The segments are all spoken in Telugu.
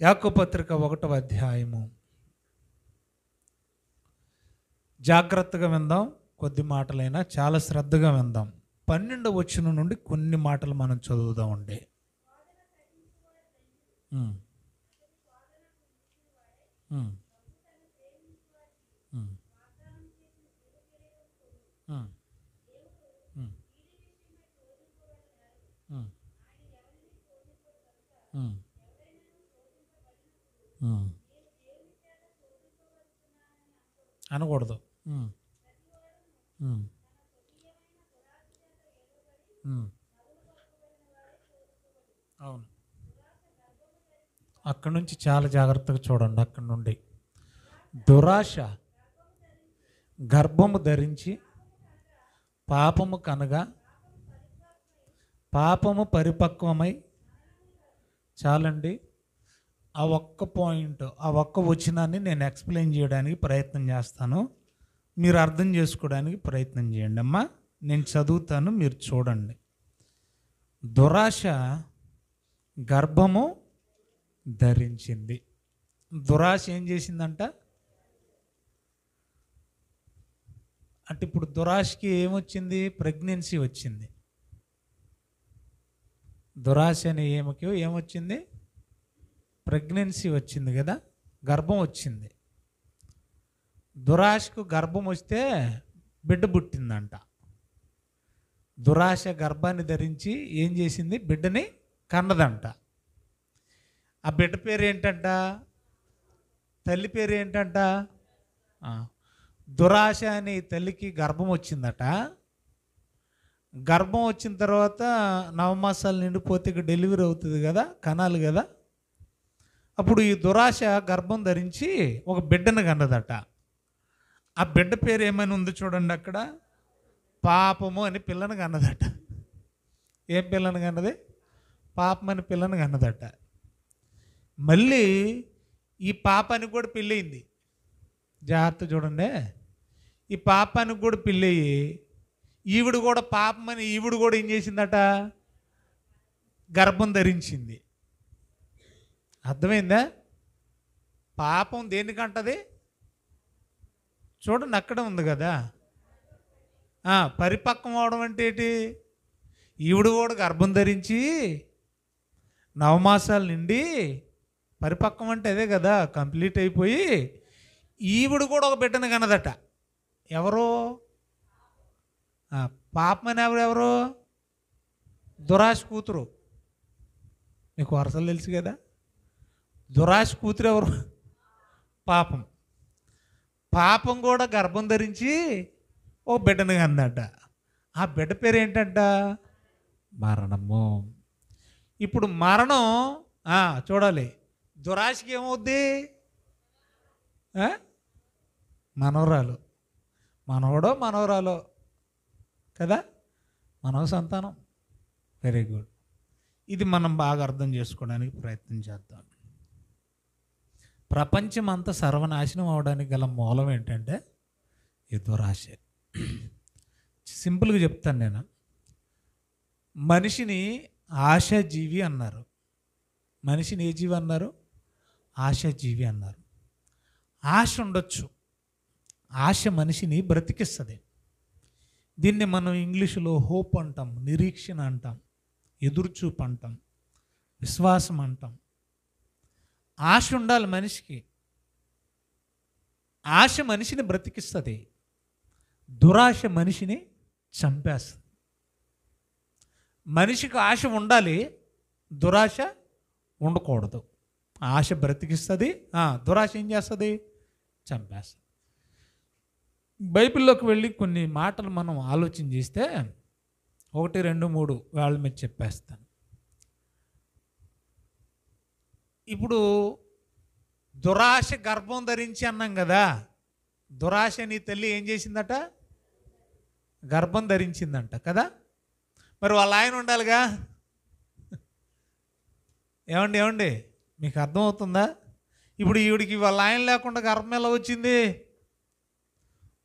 యాకోబు పత్రిక 1వ అధ్యాయము. జాగ్రత్తగా విందాం, కొద్ది మాటలైనా చాలా శ్రద్ధగా విందాం. 12వ వచనం నుండి కొన్ని మాటలు మనం చదువుదాం అండి. అనకూడదు. అవును, అక్కడి నుంచి చాలా జాగ్రత్తగా చూడండి. అక్కడి నుండి దురాశ గర్భము ధరించి పాపము కనగా పాపము పరిపక్వమై, చాలండి. ఆ ఒక్క పాయింట్, ఆ ఒక్క వచనాన్ని నేను ఎక్స్ప్లెయిన్ చేయడానికి ప్రయత్నం చేస్తాను, మీరు అర్థం చేసుకోవడానికి ప్రయత్నం చేయండి అమ్మా. నేను చదువుతాను, మీరు చూడండి. దురాశ గర్భము ధరించింది. దురాశ ఏం చేసిందంట అంటే, ఇప్పుడు దురాశకి ఏమొచ్చింది? ప్రెగ్నెన్సీ వచ్చింది. దురాశ అనే ఏమొచ్చింది? ప్రెగ్నెన్సీ వచ్చింది కదా, గర్భం వచ్చింది. దురాశకు గర్భం వస్తే బిడ్డ పుట్టిందంట. దురాశ గర్భాన్ని ధరించి ఏం చేసింది? బిడ్డని కన్నదంట. ఆ బిడ్డ పేరు ఏంటంట? తల్లి పేరు ఏంటంట? దురాశ అనే తల్లికి గర్భం వచ్చిందట. గర్భం వచ్చిన తర్వాత 9 మాసాలు నిండిపోతే ఇక డెలివరీ అవుతుంది కదా, కనాలి కదా. అప్పుడు ఈ దురాశ గర్భం ధరించి ఒక బిడ్డను కన్నదట. ఆ బిడ్డ పేరు ఏమైనా ఉంది చూడండి అక్కడ, పాపము అని పిల్లను కన్నదట. ఏం పిల్లను కన్నది? పాపం అని పిల్లను కన్నదట. మళ్ళీ ఈ పాపానికి కూడా పెళ్ళయింది. జాగ్రత్త చూడండి. ఈ పాపానికి కూడా పెళ్ళయి ఈవిడ కూడా పాపమని ఈవిడ కూడా ఏం చేసిందట? గర్భం ధరించింది. అర్థమైందా? పాపం దేనికంటది? చూడండి, అక్కడ ఉంది కదా. పరిపక్వం అవడం అంటే ఏంటి? ఈవిడ కూడా గర్భం ధరించి 9 మాసాల నుండి, పరిపక్వం అంటే అదే కదా, కంప్లీట్ అయిపోయి ఈవిడ కూడా ఒక బిడ్డను కన్నదట. ఎవరు? పాపమని ఎవరు? దురాశ కూతురు. మీకు వరసలు తెలుసు కదా. దురాశ కూతురు ఎవరు? పాపం. పాపం కూడా గర్భం ధరించి ఓ బిడ్డను కన్నదట. ఆ బిడ్డ పేరు ఏంటంట? మరణము. ఇప్పుడు మరణం చూడాలి. దురాశకి ఏమవుద్ది? మనవరాలు. మనవడో మనవరాలో కదా, మనవ సంతానం. Very good. ఇది మనం బాగా అర్థం చేసుకోవడానికి ప్రయత్నం చేద్దాం. ప్రపంచం అంతా సర్వనాశనం అవడానికి గల మూలం ఏంటంటే ఈ దురాశ. సింపుల్గా చెప్తాను నేను. మనిషిని ఆశాజీవి అన్నారు. మనిషిని ఏ జీవి అన్నారు? ఆశాజీవి అన్నారు. ఆశ ఉండొచ్చు. ఆశ మనిషిని బ్రతికిస్తుంది. దీన్ని మనం ఇంగ్లీషులో హోప్ అంటాం, నిరీక్షణ అంటాం, ఎదురుచూపు అంటాం, విశ్వాసం అంటాం. ఆశ ఉండాలి మనిషికి. ఆశ మనిషిని బ్రతికిస్తుంది. దురాశ మనిషిని చంపేస్తుంది. మనిషికి ఆశ ఉండాలి, దురాశ ఉండకూడదు. ఆశ బ్రతికిస్తుంది, దురాశ ఏం చేస్తుంది? చంపేస్తుంది. బైబిల్లోకి వెళ్ళి కొన్ని మాటలు మనం ఆలోచన చేస్తే 1, 2, 3 వాళ్ళ మీద చెప్పేస్తాను. ఇప్పుడు దురాశ గర్భం ధరించి అన్నాం కదా. దురాశ నీ తల్లి ఏం చేసిందట? గర్భం ధరించిందంట కదా. మరి వాళ్ళ ఆయన ఉండాలిగా. ఏమండి మీకు అర్థమవుతుందా? ఇప్పుడు ఈవిడికి వాళ్ళ ఆయన లేకుండా గర్భం ఎలా వచ్చింది?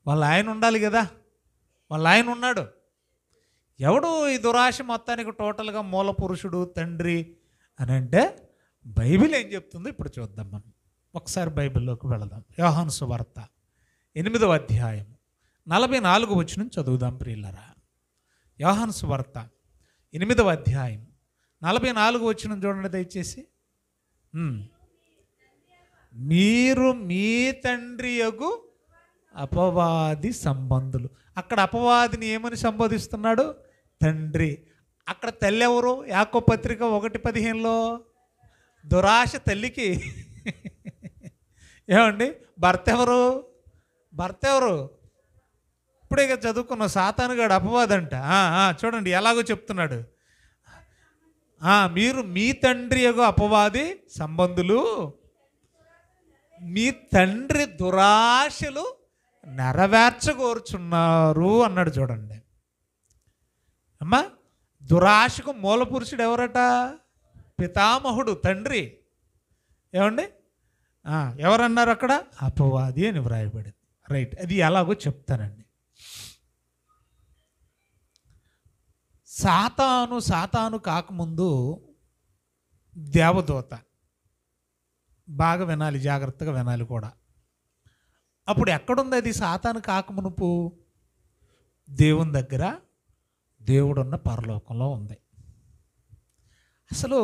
వాళ్ళ ఆయన ఉండాలి కదా. వాళ్ళ ఆయన ఉన్నాడు. ఎవడు ఈ దురాశ మొత్తానికి టోటల్గా మూల పురుషుడు, తండ్రి అని అంటే బైబిల్ ఏం చెప్తుందో ఇప్పుడు చూద్దాం. మనం ఒకసారి బైబిల్లోకి వెళదాం. యోహాను సువార్త 8వ అధ్యాయం 44 వచనం చదువుదాం ప్రియులారా. యోహాను సువార్త 8వ అధ్యాయం 44 వచనం చూడండి దయచేసి. మీరు మీ తండ్రి యగు అపవాది సంబంధులు. అక్కడ అపవాదిని ఏమని సంబోధిస్తున్నాడు? తండ్రి. అక్కడ తల్లి ఎవరు? యాకోబు పత్రిక 1:15లో దురాశ తల్లికి. ఏమండి భర్త ఎవరు? భర్త ఎవరు? ఇప్పుడే చదువుకున్న సాతానుగాడు అపవాదంట. చూడండి ఎలాగో చెప్తున్నాడు. మీరు మీ తండ్రి యొక్క అపవాది సంబంధులు, మీ తండ్రి దురాశలు నెరవేర్చగోరుచున్నారు అన్నాడు. చూడండి అమ్మా, దురాశకు మూల పురుషుడు ఎవరట? పితామహుడు, తండ్రి. ఏమండి ఎవరన్నారు అక్కడ? అపవాది అని వ్రాయబడింది. రైట్, అది ఎలాగో చెప్తానండి. సాతాను కాకముందు దేవదూత. బాగా వినాలి, జాగ్రత్తగా వినాలి కూడా. అప్పుడు ఎక్కడుంది అది? సాతాను కాకమునుపు దేవుని దగ్గర, దేవుడున్న పరలోకంలో ఉంది. అసలు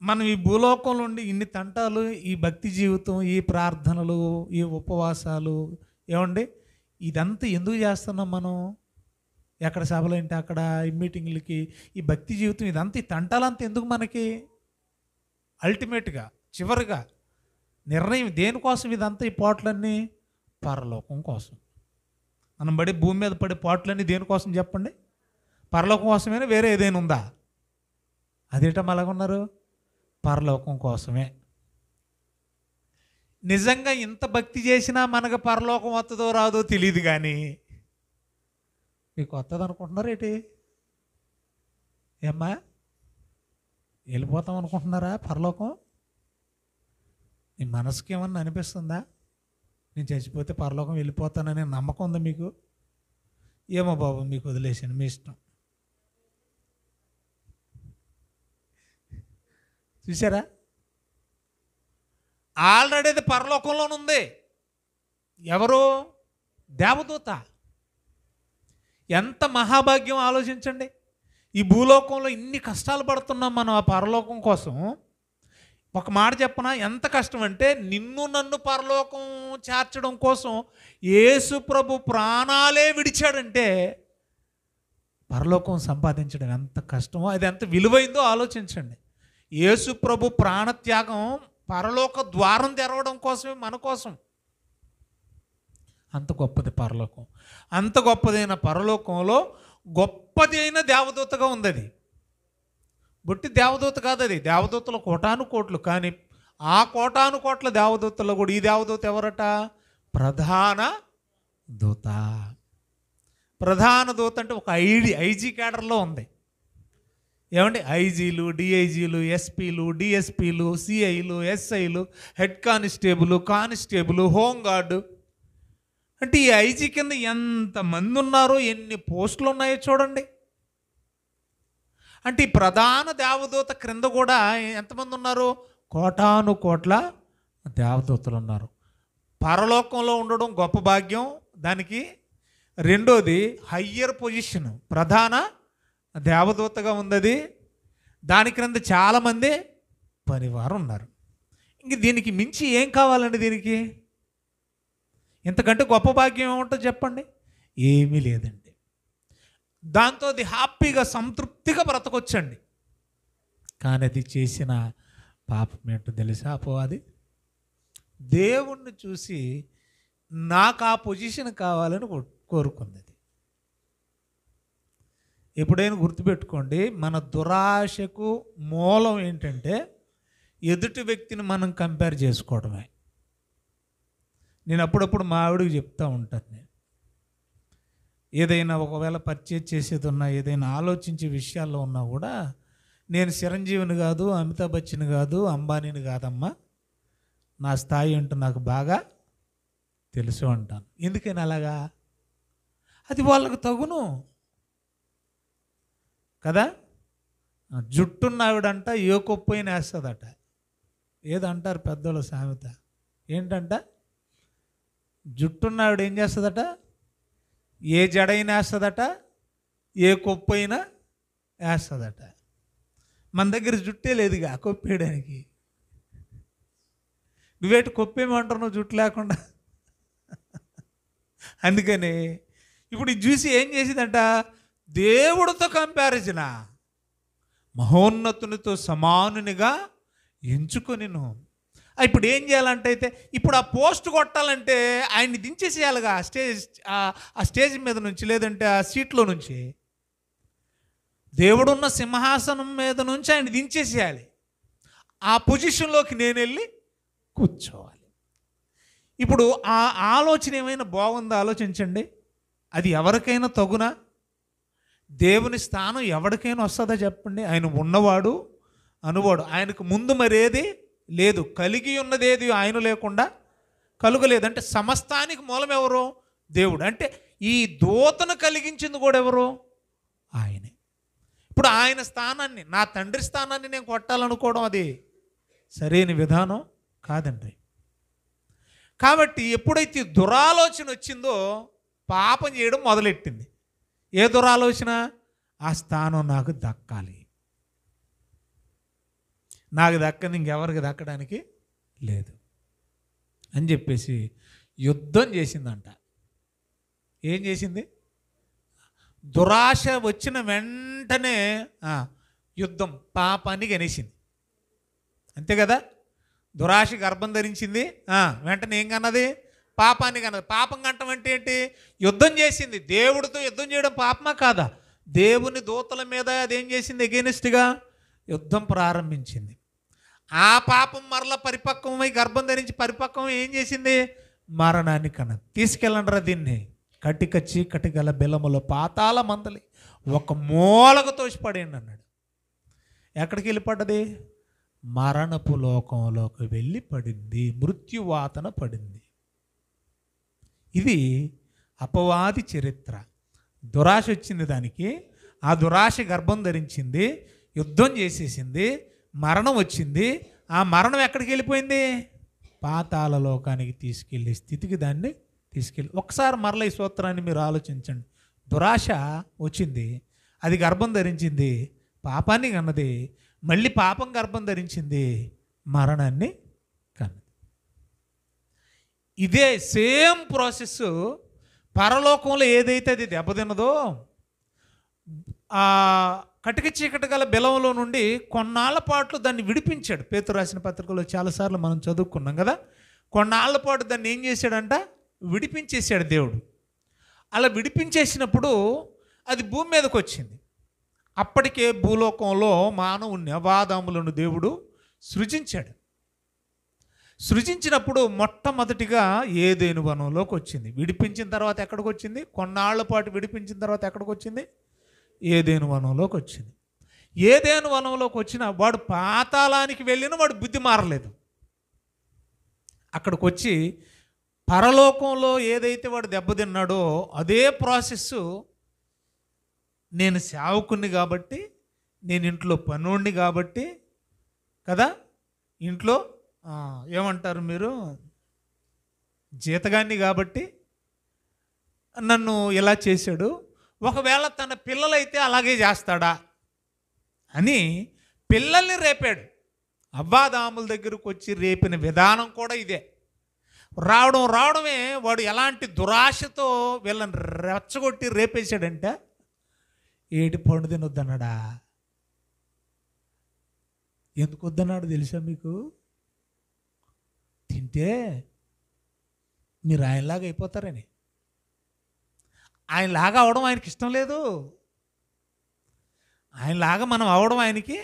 మనం ఈ భూలోకంలో ఉండి ఇన్ని తంటాలు, ఈ భక్తి జీవితం, ఈ ప్రార్థనలు, ఈ ఉపవాసాలు, ఏమండి ఇదంతా ఎందుకు చేస్తున్నాం మనం? ఎక్కడ సభలు ఏంటి అక్కడ, ఈ మీటింగ్లకి, ఈ భక్తి జీవితం, ఇదంతా ఈ తంటాలంతా ఎందుకు మనకి? అల్టిమేట్గా చివరిగా నిర్ణయం దేనికోసం ఇదంతా? ఈ పోట్లన్నీ పరలోకం కోసం. మనం భూమి మీద పడే పోట్లన్నీ దేనికోసం చెప్పండి? పరలోకం కోసమేనా? వేరే ఏదైనా ఉందా? అదేటం అలాగున్నారు? పరలోకం కోసమే. నిజంగా ఇంత భక్తి చేసినా మనకు పరలోకం వస్తుందో రాదో తెలియదు. కానీ మీకు వస్తుంది అనుకుంటున్నారు ఏంటి? ఏమ్మా, వెళ్ళిపోతాం అనుకుంటున్నారా పరలోకం? నీ మనసుకి ఏమన్నా అనిపిస్తుందా? నేను చచ్చిపోతే పరలోకం వెళ్ళిపోతాననే నమ్మకం ఉందా మీకు? ఏమో బాబు, మీకు వదిలేసాను, మీ ఇష్టం. చూసారా, ఆల్రెడీ అది పరలోకంలోనుంది. ఎవరు? దేవదూత. ఎంత మహాభాగ్యం ఆలోచించండి. ఈ భూలోకంలో ఇన్ని కష్టాలు పడుతున్నాం మనం ఆ పరలోకం కోసం. ఒక మాట చెప్పనా, ఎంత కష్టం అంటే నిన్ను నన్ను పరలోకం చేర్చడం కోసం యేసు ప్రభు ప్రాణాలే విడిచాడంటే పరలోకం సంపాదించడం ఎంత కష్టమో, అది ఎంత విలువైందో ఆలోచించండి. యేసు ప్రభు ప్రాణత్యాగం పరలోక ద్వారం తెరవడం కోసమే, మన కోసం. అంత గొప్పది పరలోకం. అంత గొప్పదైన పరలోకంలో గొప్పది అయిన దేవదూతగా ఉంది అది. బొట్టి దేవదూత కాదు అది. దేవదూతలు కోటాను కోట్లు. కానీ ఆ కోటాను కోట్ల దేవదూతల్లో కూడా ఈ దేవదూత ఎవరట? ప్రధాన దూత. ప్రధాన దూత అంటే ఒక ఐజీ క్యాడర్లో ఉంది. ఏమండి, ఐజీలు, డిఐజీలు, ఎస్పీలు, డిఎస్పీలు, సిఐలు, ఎస్ఐలు, హెడ్ కానిస్టేబుల్, హోంగార్డు. అంటే ఈ ఐజీ కింద ఎంతమంది ఉన్నారో, ఎన్ని పోస్టులు ఉన్నాయో చూడండి. అంటే ఈ ప్రధాన దేవదూత క్రింద కూడా ఎంతమంది ఉన్నారు? కోటాను కోట్ల దేవదూతలు ఉన్నారు. పరలోకంలో ఉండడం గొప్ప భాగ్యం దానికి. రెండోది హయ్యర్ పొజిషన్, ప్రధాన దేవదూతగా ఉంది. దాని క్రింద చాలామంది పనివారు ఉన్నారు. ఇంక దీనికి మించి ఏం కావాలండి? దీనికి ఇంతకంటే గొప్ప భాగ్యం ఏముంటుంది చెప్పండి? ఏమీ లేదండి. దాంతో అది హ్యాపీగా సంతృప్తిగా బ్రతకొచ్చండి. కానీ అది చేసిన పాపం ఏంటో తెలుసా? అపవాది దేవుణ్ణి చూసి నాకు ఆ పొజిషన్ కావాలని కోరుకుంది. ఎప్పుడైనా గుర్తుపెట్టుకోండి, మన దురాశకు మూలం ఏంటంటే ఎదుటి వ్యక్తిని మనం కంపేర్ చేసుకోవడమే. నేను అప్పుడప్పుడు మా ఆవిడకి చెప్తూ ఉంటాను. నేను ఏదైనా ఒకవేళ పర్చేజ్ చేసేది ఉన్నా, ఏదైనా ఆలోచించే విషయాల్లో ఉన్నా కూడా, నేను చిరంజీవిని కాదు, అమితాబ్ బచ్చన్ కాదు, అంబానీని కాదమ్మా, నా స్థాయి ఏంటో నాకు బాగా తెలుసు అంటాను. ఎందుకని అలాగా? అది వాళ్ళకు తగును కదా. జుట్టున్నావిడంట ఏ కొప్పైనా వేస్తుందట. ఏదంటారు పెద్దోళ్ళ సామెత ఏంటంట? జుట్టున్నావిడ ఏం చేస్తుందట? ఏ జడైనా వేస్తుందట, ఏ కొప్పైనా వేస్తుందట. మన దగ్గర జుట్టే లేదుగా కొప్పేయడానికి. నువ్వేటి కొప్పేమంటావు నువ్వు జుట్టు లేకుండా? అందుకని ఇప్పుడు ఇది చూసి ఏం చేసిందంట? దేవుడితో కంపారిజనా, మహోన్నతునితో సమానునిగా ఎంచుకొనిను. ఇప్పుడు ఏం చేయాలంటే అయితే ఇప్పుడు ఆ పోస్ట్ కొట్టాలంటే ఆయన్ని దించేసేయాలిగా ఆ స్టేజ్ మీద నుంచి, లేదంటే ఆ సీట్లో నుంచి, దేవుడున్న సింహాసనం మీద నుంచి ఆయన దించేసేయాలి. ఆ పొజిషన్లోకి నేను వెళ్ళి కూర్చోవాలి. ఇప్పుడు ఆ ఆలోచన ఏమైనా బాగుందో ఆలోచించండి. అది ఎవరికైనా తగునా? దేవుని స్థానం ఎవరికైనా వస్తుందా చెప్పండి? ఆయన ఉన్నవాడు అనువాడు, ఆయనకు ముందు మరేది లేదు, కలిగి ఉన్నదేది ఆయన లేకుండా కలుగలేదు. అంటే సమస్తానికి మూలం ఎవరు? దేవుడు. అంటే ఈ దూతను కలిగించింది కూడా ఎవరు? ఆయనే. ఇప్పుడు ఆయన స్థానాన్ని, నా తండ్రి స్థానాన్ని నేను కొట్టాలనుకోవడం అది సరైన విధానం కాదండి. కాబట్టి ఎప్పుడైతే దురాలోచన వచ్చిందో పాపం చేయడం మొదలెట్టింది. ఏ దురాలోచన? ఆ స్థానం నాకు దక్కాలి, నాకు దక్కని ఇంకెవరికి దక్కడానికి లేదు అని చెప్పేసి యుద్ధం చేసిందంట. ఏం చేసింది? దురాశ వచ్చిన వెంటనే యుద్ధం పాపాన్ని గనేసింది. అంతే కదా? దురాశ గర్భం ధరించింది, వెంటనే ఏం కన్నది? పాపాన్ని కన్నది. పాపం కంటం అంటే ఏంటి? యుద్ధం చేసింది. దేవుడితో యుద్ధం చేయడం పాపమా కాదా? దేవుని దూతల మీద అదేం చేసింది? ఎగెనిస్ట్గా యుద్ధం ప్రారంభించింది. ఆ పాపం మరలా పరిపక్వమై గర్భం ధరించి పరిపక్వం ఏం చేసింది? మరణాన్ని కన్నది. తీసుకెళ్ళండిరా దీన్ని, కటిక చీకటి గల బిలములో పాతాళ మందలి ఒక మూలకు తోసిపడేయండి అన్నాడు. ఎక్కడికి వెళ్ళి పడ్డది? మరణపు లోకంలోకి వెళ్ళి పడింది, మృత్యువాతన పడింది. ఇది అపవాది చరిత్ర. దురాశ వచ్చింది దానికి, ఆ దురాశ గర్భం ధరించింది, యుద్ధం చేసేసింది, మరణం వచ్చింది. ఆ మరణం ఎక్కడికి వెళ్ళిపోయింది? పాతాళ లోకానికి తీసుకెళ్ళే స్థితికి దాన్ని తీసుకెళ్ళి. ఒకసారి మరల ఈ సూత్రాన్ని మీరు ఆలోచించండి. దురాశ వచ్చింది, అది గర్భం ధరించింది, పాపాన్ని కన్నది, మళ్ళీ పాపం గర్భం ధరించింది, మరణాన్ని కన్నది. ఇదే సేమ్ ప్రాసెస్ పరలోకంలో ఏదైతే అది దెబ్బతిన్నదో, కటిక చీకటి గల బెలంలో నుండి కొన్నాళ్ల పాటు దాన్ని విడిపించాడు. పేతురు రాసిన పత్రికలో చాలాసార్లు మనం చదువుకున్నాం కదా. కొన్నాళ్ల పాటు దాన్ని ఏం చేశాడంట? విడిపించేశాడు దేవుడు. అలా విడిపించేసినప్పుడు అది భూమి మీదకి వచ్చింది. అప్పటికే భూలోకంలో మానవుని అవాదాములను దేవుడు సృజించాడు. సృజించినప్పుడు మొట్టమొదటిగా ఏదెను వనంలోకి వచ్చింది. విడిపించిన తర్వాత ఎక్కడికి వచ్చింది? కొన్నాళ్ల పాటు విడిపించిన తర్వాత ఎక్కడికి వచ్చింది? ఏదెను వనంలోకి వచ్చింది. ఏదెను వనంలోకి వచ్చిన వాడు పాతాళానికి వెళ్ళిన వాడు బుద్ధి మారలేదు. అక్కడికి వచ్చి పరలోకంలో ఏదైతే వాడు దెబ్బతిన్నాడో అదే ప్రాసెస్. నేను సేవకుణ్ణి కాబట్టి, నేను ఇంట్లో పనోడిని కాబట్టి కదా, ఇంట్లో ఏమంటారు మీరు, జీతగాన్ని కాబట్టి నన్ను ఇలా చేశాడు, ఒకవేళ తన పిల్లలైతే అలాగే చేస్తాడా అని పిల్లల్ని రేపాడు. అవ్వాదాముల దగ్గరకు వచ్చి రేపిన విధానం కూడా ఇదే. రావడమే వాడు ఎలాంటి దురాశతో వీళ్ళని రెచ్చగొట్టి రేపేశాడంటే, ఏటి పండు తినొద్దన్నాడా? ఎందుకు వద్దన్నాడు తెలుసా మీకు? తింటే మీరు ఆయనలాగా అయిపోతారని. ఆయనలాగా అవడం ఆయనకి ఇష్టం లేదు. ఆయనలాగా మనం అవడం ఆయనకి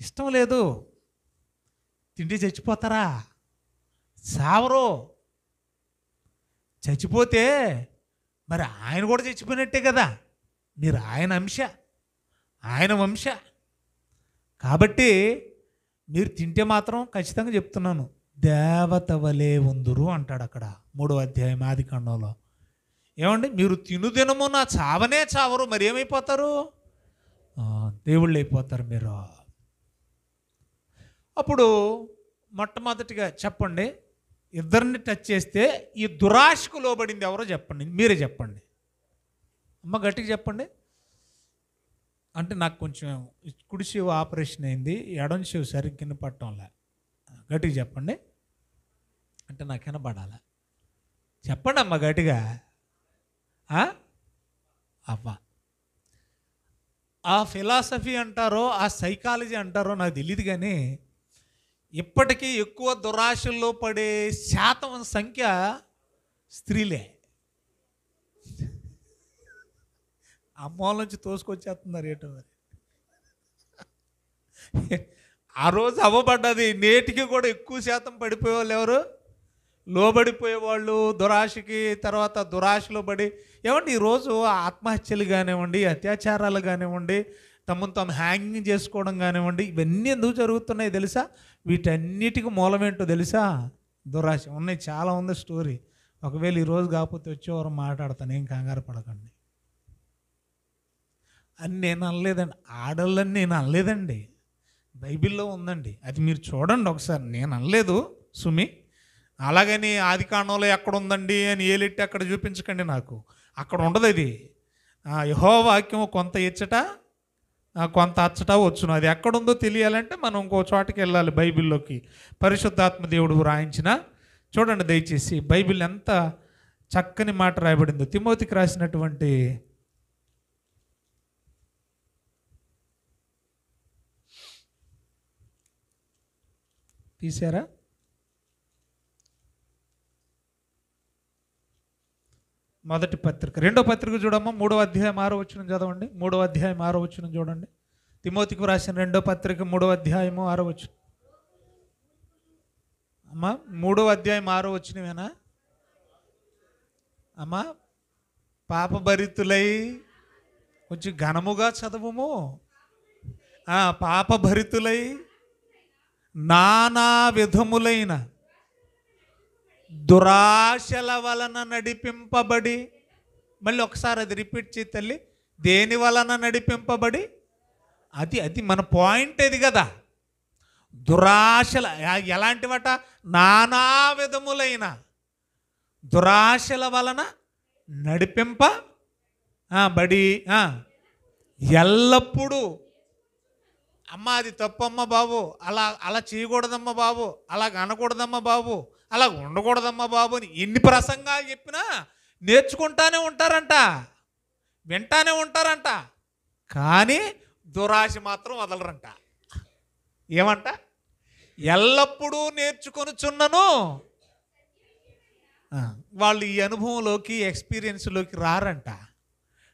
ఇష్టం లేదు. తిండి చచ్చిపోతారా? సావరు. చచ్చిపోతే మరి ఆయన కూడా చచ్చిపోయినట్టే కదా. మీరు ఆయన అంశ, ఆయన వంశ కాబట్టి మీరు తింటే మాత్రం ఖచ్చితంగా చెప్తున్నాను, దేవత వలే ఉందురు అంటాడు అక్కడ 3వ అధ్యాయం ఆదికాండంలో. ఏమండి, మీరు తినుదినము నా చావనే చావరు, మరి ఏమైపోతారు? దేవుళ్ళు అయిపోతారు మీరు. అప్పుడు మొట్టమొదటిగా చెప్పండి, ఇద్దరిని టచ్ చేస్తే ఈ దురాశకు లోబడింది ఎవరో చెప్పండి, మీరే చెప్పండి. అమ్మ గట్టిగా చెప్పండి. అంటే నాకు కొంచెం కుడి చెవి ఆపరేషన్ అయింది, ఎడం చెవి సరిగ్గా పట్టడంలే. గట్టిగా చెప్పండి. అంటే నాకు వినపడాల. చెప్పండి అమ్మ గట్టిగా. అవ్వ ఆ ఫిలాసఫీ అంటారో ఆ సైకాలజీ అంటారో నాకు తెలియదు, కానీ ఇప్పటికీ ఎక్కువ దురాశల్లో పడే శాతం సంఖ్య స్త్రీలే. అమ్మోళ్ళ నుంచి తోసుకొచ్చేస్తున్నారు ఏటో మరి. ఆ రోజు అవ్వబడ్డది, నేటికి కూడా ఎక్కువ శాతం పడిపోయేవాళ్ళు ఎవరు? లోబడిపోయేవాళ్ళు దురాశకి. తర్వాత దురాశలో పడి ఏమండి ఈరోజు ఆత్మహత్యలు కానివ్వండి, అత్యాచారాలు కానివ్వండి, తమను తాము హ్యాంగింగ్ చేసుకోవడం కానివ్వండి, ఇవన్నీ ఎందుకు జరుగుతున్నాయి తెలుసా? వీటన్నిటికీ మూలమేంటో తెలుసా? దురాశ. ఉన్నాయి, చాలా ఉంది స్టోరీ. ఒకవేళ ఈరోజు కాకపోతే వచ్చేవారు మాట్లాడతాను, ఏం కంగారు పడకండి. అని నేను అనలేదండి, ఆడళ్ళని నేను అనలేదండి, బైబిల్లో ఉందండి, అది మీరు చూడండి ఒకసారి. నేను అనలేదు సుమి. అలాగని ఆది కాండంలో ఎక్కడ ఉందండి అని ఏలెట్టి అక్కడ చూపించకండి నాకు. అక్కడ ఉండదు అది. యెహోవా వాక్యం కొంత ఇచ్చట కొంత అచ్చట వచ్చును. అది ఎక్కడుందో తెలియాలంటే మనం ఇంకో చోటకి వెళ్ళాలి, బైబిల్లోకి. పరిశుద్ధాత్మ దేవుడు రాయించిన చూడండి దయచేసి, బైబిల్ ఎంత చక్కని మాట రాయబడిందో. తిమోతికి రాసినటువంటి తీసారా? మొదటి పత్రిక, రెండో పత్రిక చూడమ్మా, 3వ అధ్యాయం 6వ వచనం చదవండి. 3వ అధ్యాయం 6వ వచనం చూడండి. తిమోతికి రాసిన రెండో పత్రిక 3వ అధ్యాయము 6వ వచనం. అమ్మా 3వ అధ్యాయం 6వ వచనమేనా అమ్మా? పాపభరితులై, కొంచెం ఘనముగా చదవము. పాపభరితులై నానా విధములైన దురాశల వలన నడిపింపబడి, మళ్ళీ ఒకసారి అది రిపీట్ చేయి తల్లి. దేని వలన నడిపింపబడి? అది మన పాయింట్ అది కదా. దురాశల ఎలాంటివట? నానా విధములైన దురాశల వలన నడిపింపబడి ఎల్లప్పుడూ, అమ్మ అది తప్పమ్మ బాబు, అలా చేయకూడదమ్మా బాబు, అలా అనకూడదమ్మా బాబు, అలా ఉండకూడదమ్మా బాబు అని ఎన్ని ప్రసంగాలు చెప్పినా నేర్చుకుంటానే ఉంటారంట, వింటానే ఉంటారంట, కానీ దురాశ మాత్రం వదలరంట. ఏమంట? ఎల్లప్పుడూ నేర్చుకొనుచున్నను. వాళ్ళు ఈ అనుభవంలోకి, ఎక్స్పీరియన్స్లోకి రారంట.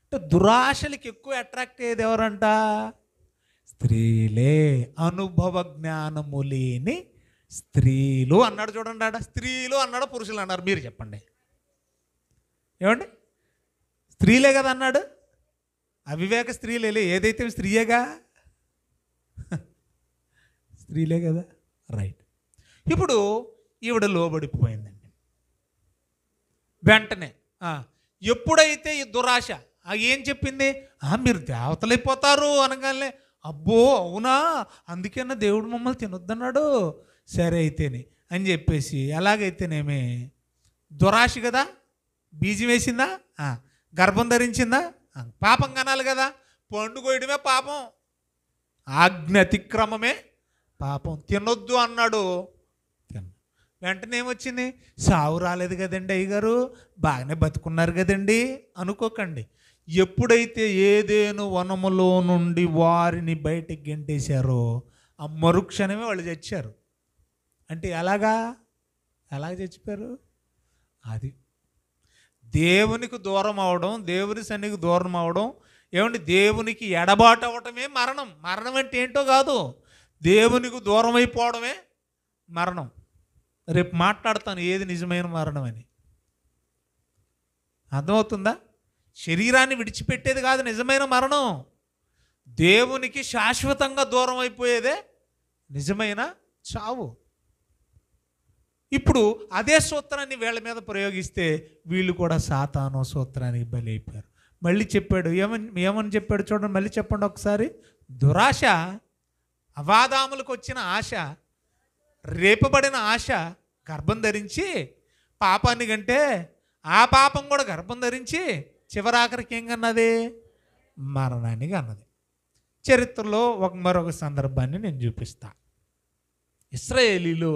అంటే దురాశలకి ఎక్కువ అట్రాక్ట్ అయ్యేది ఎవరంట? స్త్రీలే. అనుభవ జ్ఞానము లేని స్త్రీలు అన్నాడు చూడండి. ఆడ స్త్రీలు అన్నాడు, పురుషులు అన్నారు, మీరు చెప్పండి. ఏమండి? స్త్రీలే కదా అన్నాడు. అవివేక స్త్రీలే, ఏదైతే స్త్రీయేగా, స్త్రీలే కదా. రైట్. ఇప్పుడు ఈవిడ లోబడిపోయిందండి. వెంటనే ఎప్పుడైతే ఈ దురాశ ఏం చెప్పింది? మీరు దేవతలైపోతారు అనగానే, అబ్బో అవునా, అందుకన్నా దేవుడు మమ్మల్ని తినొద్దన్నాడు, సరే అయితేనే అని చెప్పేసి, ఎలాగైతేనేమి దురాశ కదా, బీజం వేసిందా, గర్భం ధరించిందా, పాపం కనాలి కదా, పండు కోయడమే పాపం, ఆజ్ఞ అతిక్రమమే పాపం. తినొద్దు అన్నాడు, వెంటనే ఏమొచ్చింది? సావు రాలేదు కదండి అయ్యగారు, బాగానే బతుకున్నారు కదండి అనుకోకండి. ఎప్పుడైతే ఏదేను వనములో నుండి వారిని బయటికి గెంటేశారో ఆ మరుక్షణమే వాళ్ళు చచ్చారు. అంటే ఎలాగ చచ్చిపోయారు? అది దేవునికి దూరం అవడం, దేవుని సన్నిధికి దూరం అవడం. ఏమండి? దేవునికి ఎడబాటు అవ్వటమే మరణం. మరణం అంటే ఏంటో కాదు, దేవునికి దూరం అయిపోవడమే మరణం. రేపు మాట్లాడతాను ఏది నిజమైన మరణం అని. అర్థమవుతుందా? శరీరాన్ని విడిచిపెట్టేది కాదు నిజమైన మరణం, దేవునికి శాశ్వతంగా దూరం అయిపోయేదే నిజమైన చావు. ఇప్పుడు అదే సూత్రాన్ని వీళ్ళ మీద ప్రయోగిస్తే వీళ్ళు కూడా సాతాను సూత్రానికి బలి అయిపోయారు. మళ్ళీ చెప్పాడు. ఏమని చెప్పాడు చూడండి, మళ్ళీ చెప్పండి ఒకసారి. దురాశ, అవాదాములకు వచ్చిన ఆశ, రేపబడిన ఆశ గర్భం ధరించి పాపాన్ని కంటే ఆ పాపం కూడా గర్భం ధరించి చివరాఖరికి ఏం కన్నది? మరణాన్ని కన్నది. చరిత్రలో మరొక సందర్భాన్ని నేను చూపిస్తా. ఇశ్రాయేలీలు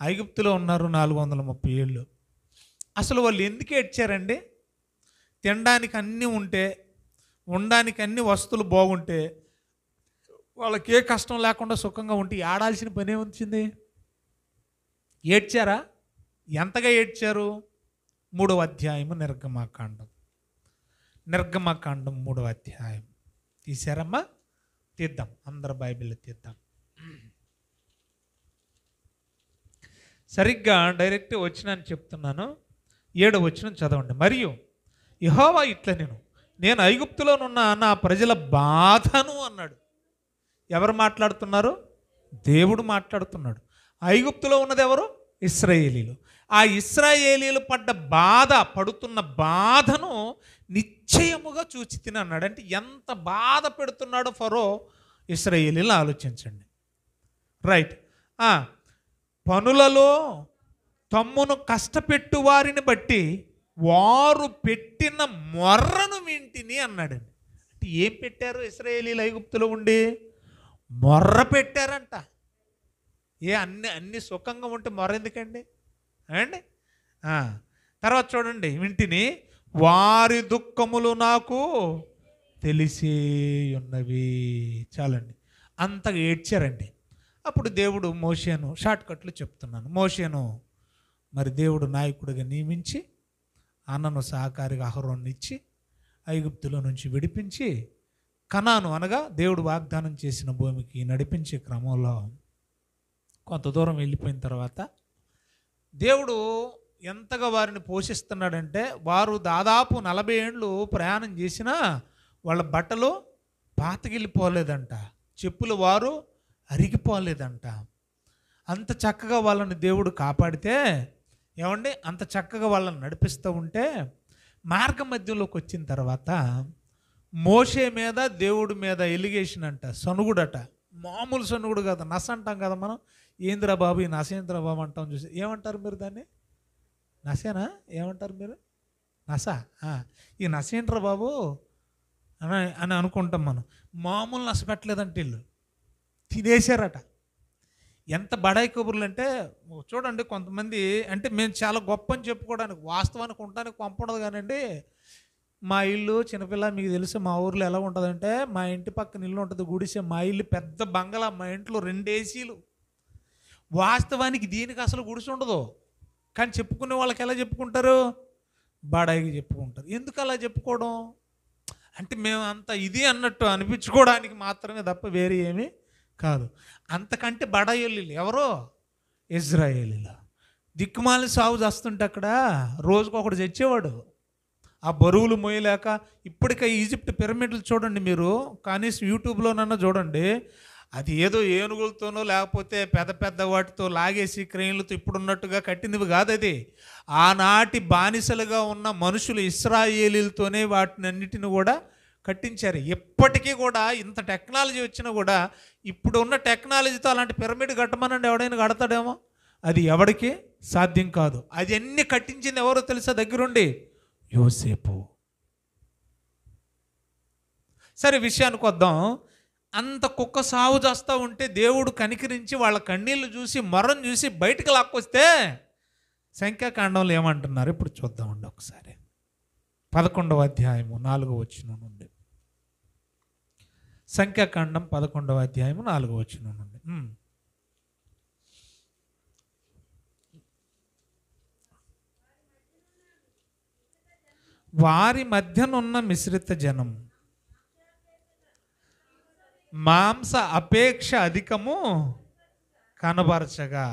ఐగుప్తులో ఉన్నారు 430 ఏళ్ళు. అసలు వాళ్ళు ఎందుకు ఏడ్చారండి? తినడానికి అన్నీ ఉంటే, ఉండడానికి అన్ని వస్తువులు బాగుంటే, వాళ్ళకి ఏ కష్టం లేకుండా సుఖంగా ఉంటే ఆడాల్సిన పని ఏమొచ్చింది? ఏడ్చారా? ఎంతగా ఏడ్చారు? 3వ అధ్యాయము నిర్గమకాండం 3వ అధ్యాయం తీశారమ్మా? తీద్దాం, అందరు బైబిల్ తీద్దాం. సరిగ్గా డైరెక్ట్ వచ్చినని చెప్తున్నాను. 7వ వచనం చదవండి. మరియు యెహోవా ఇట్లా నేను ఐగుప్తులోనున్న నా ప్రజల బాధను అన్నాడు. ఎవరు మాట్లాడుతున్నారు? దేవుడు మాట్లాడుతున్నాడు. ఐగుప్తులో ఉన్నది ఎవరు? ఇశ్రాయేలీలు. ఆ ఇశ్రాయేలీలు పడుతున్న బాధను నిశ్చయముగా చూచి తిని అన్నాడు. అంటే ఎంత బాధ పెడుతున్నాడో ఫరో ఇశ్రాయేలీలు ఆలోచించండి. రైట్. పనులలో తమ్మును కష్టపెట్టు వారిని బట్టి వారు పెట్టిన మొర్రను వింటిని అన్నాడండి. అంటే ఏం పెట్టారు ఇశ్రాయేలీలు ఐగుప్తులో ఉండి? మొర్ర పెట్టారంట. అన్ని సుఖంగా ఉంటే మొర్ర ఎందుకండి అండి? తర్వాత చూడండి, వింటిని వారి దుఃఖములు నాకు తెలిసే ఉన్నవి. చాలండి, అంతగా ఏడ్చారండి. అప్పుడు దేవుడు మోషేను, షార్ట్కట్లు చెప్తున్నాను, మోషేను మరి దేవుడు నాయకుడిగా నియమించి అన్నను సహకారిగా అహరోన్ని ఇచ్చి ఐగుప్తులో నుంచి విడిపించి కనాను అనగా దేవుడు వాగ్దానం చేసిన భూమికి నడిపించే క్రమంలో కొంత దూరం వెళ్ళిపోయిన తర్వాత దేవుడు ఎంతగా వారిని పోషిస్తున్నాడంటే, వారు దాదాపు 40 ఏళ్ళు ప్రయాణం చేసినా వాళ్ళ బట్టలు పాతగిలిపోలేదంట, చెప్పులు వారు అరిగిపోలేదంట. అంత చక్కగా వాళ్ళని దేవుడు కాపాడితే, ఏమండి, అంత చక్కగా వాళ్ళని నడిపిస్తూ ఉంటే మార్గ మధ్యంలోకి వచ్చిన తర్వాత మోషే మీద దేవుడి మీద ఎలిగేషన్ అంట, సనుగుడట. మామూలు సనుగుడు కదా, నస అంటాం కదా మనం. ఏంద్రా బాబు ఈ నసేంద్ర బాబు అంటాం చూసి ఏమంటారు మీరు దాన్ని? నసేనా? ఏమంటారు మీరు? నస. ఈ నసేంద్ర బాబు అని అనుకుంటాం మనం. మామూలు నస పెట్టలేదంటే వీళ్ళు తినేశారట. ఎంత బడాయి కబుర్లు అంటే చూడండి, కొంతమంది అంటే మేము చాలా గొప్ప అని చెప్పుకోవడానికి, వాస్తవానికి ఉండడానికి పంపడదు కానండి. మా ఇల్లు చిన్నపిల్ల, మీకు తెలుసు మా ఊర్లో ఎలా ఉంటుందంటే, మా ఇంటి పక్కన ఇల్లు ఉంటుంది గుడిసె, మా ఇల్లు పెద్ద బంగళా, మా ఇంట్లో 2 ఏసీలు. వాస్తవానికి దీనికి అసలు గుడిసె ఉండదు, కానీ చెప్పుకునే వాళ్ళకి ఎలా చెప్పుకుంటారు? బాడాయికి చెప్పుకుంటారు. ఎందుకు అలా చెప్పుకోవడం అంటే, మేము అంత ఇది అన్నట్టు అనిపించుకోవడానికి మాత్రమే తప్ప వేరే ఏమీ కాదు. అంతకంటే బడాయిలు ఎవరో? ఇజ్రాయేలీలు. దిక్కుమాలి సాగు చేస్తుంటే అక్కడ రోజుకొకడు చచ్చేవాడు. ఆ బరువులు మోయలేక. ఇప్పటికే ఈజిప్ట్ పిరమిడ్లు చూడండి మీరు, కనీసం యూట్యూబ్లోనన్నా చూడండి. అది ఏదో ఏనుగులతోనో లేకపోతే పెద్ద పెద్ద వాటితో లాగేసి క్రెయిన్లతో ఇప్పుడున్నట్టుగా కట్టినవి కాదు. అది ఆనాటి బానిసలుగా ఉన్న మనుషులు ఇశ్రాయేలీలతోనే వాటిని అన్నిటిని కూడా కట్టించారు. ఎప్పటికీ కూడా ఇంత టెక్నాలజీ వచ్చినా కూడా ఇప్పుడు ఉన్న టెక్నాలజీతో అలాంటి పిరమిడ్ కట్టమనండి, ఎవడైనా కడతాడేమో? అది ఎవరికి సాధ్యం కాదు. అది అన్ని కట్టించింది ఎవరో తెలుసా? దగ్గరుండి యోసేపు. సరే, విషయానికి వద్దాం. అంత కుక్క సాగు చేస్తూ ఉంటే దేవుడు కనికరించి వాళ్ళ కన్నీళ్ళు చూసి మొర్రను చూసి బయటకు లాక్కొస్తే సంఖ్యాకాండంలో ఏమంటున్నారు ఇప్పుడు చూద్దామండి ఒకసారి. 11వ అధ్యాయము 4వ వచనం నుండి. సంఖ్యాకాండం 11వ అధ్యాయము 4వ వచనం నుండి. వారి మధ్యనున్న మిశ్రిత జనం మాంస అపేక్ష అధికము కనబరచగా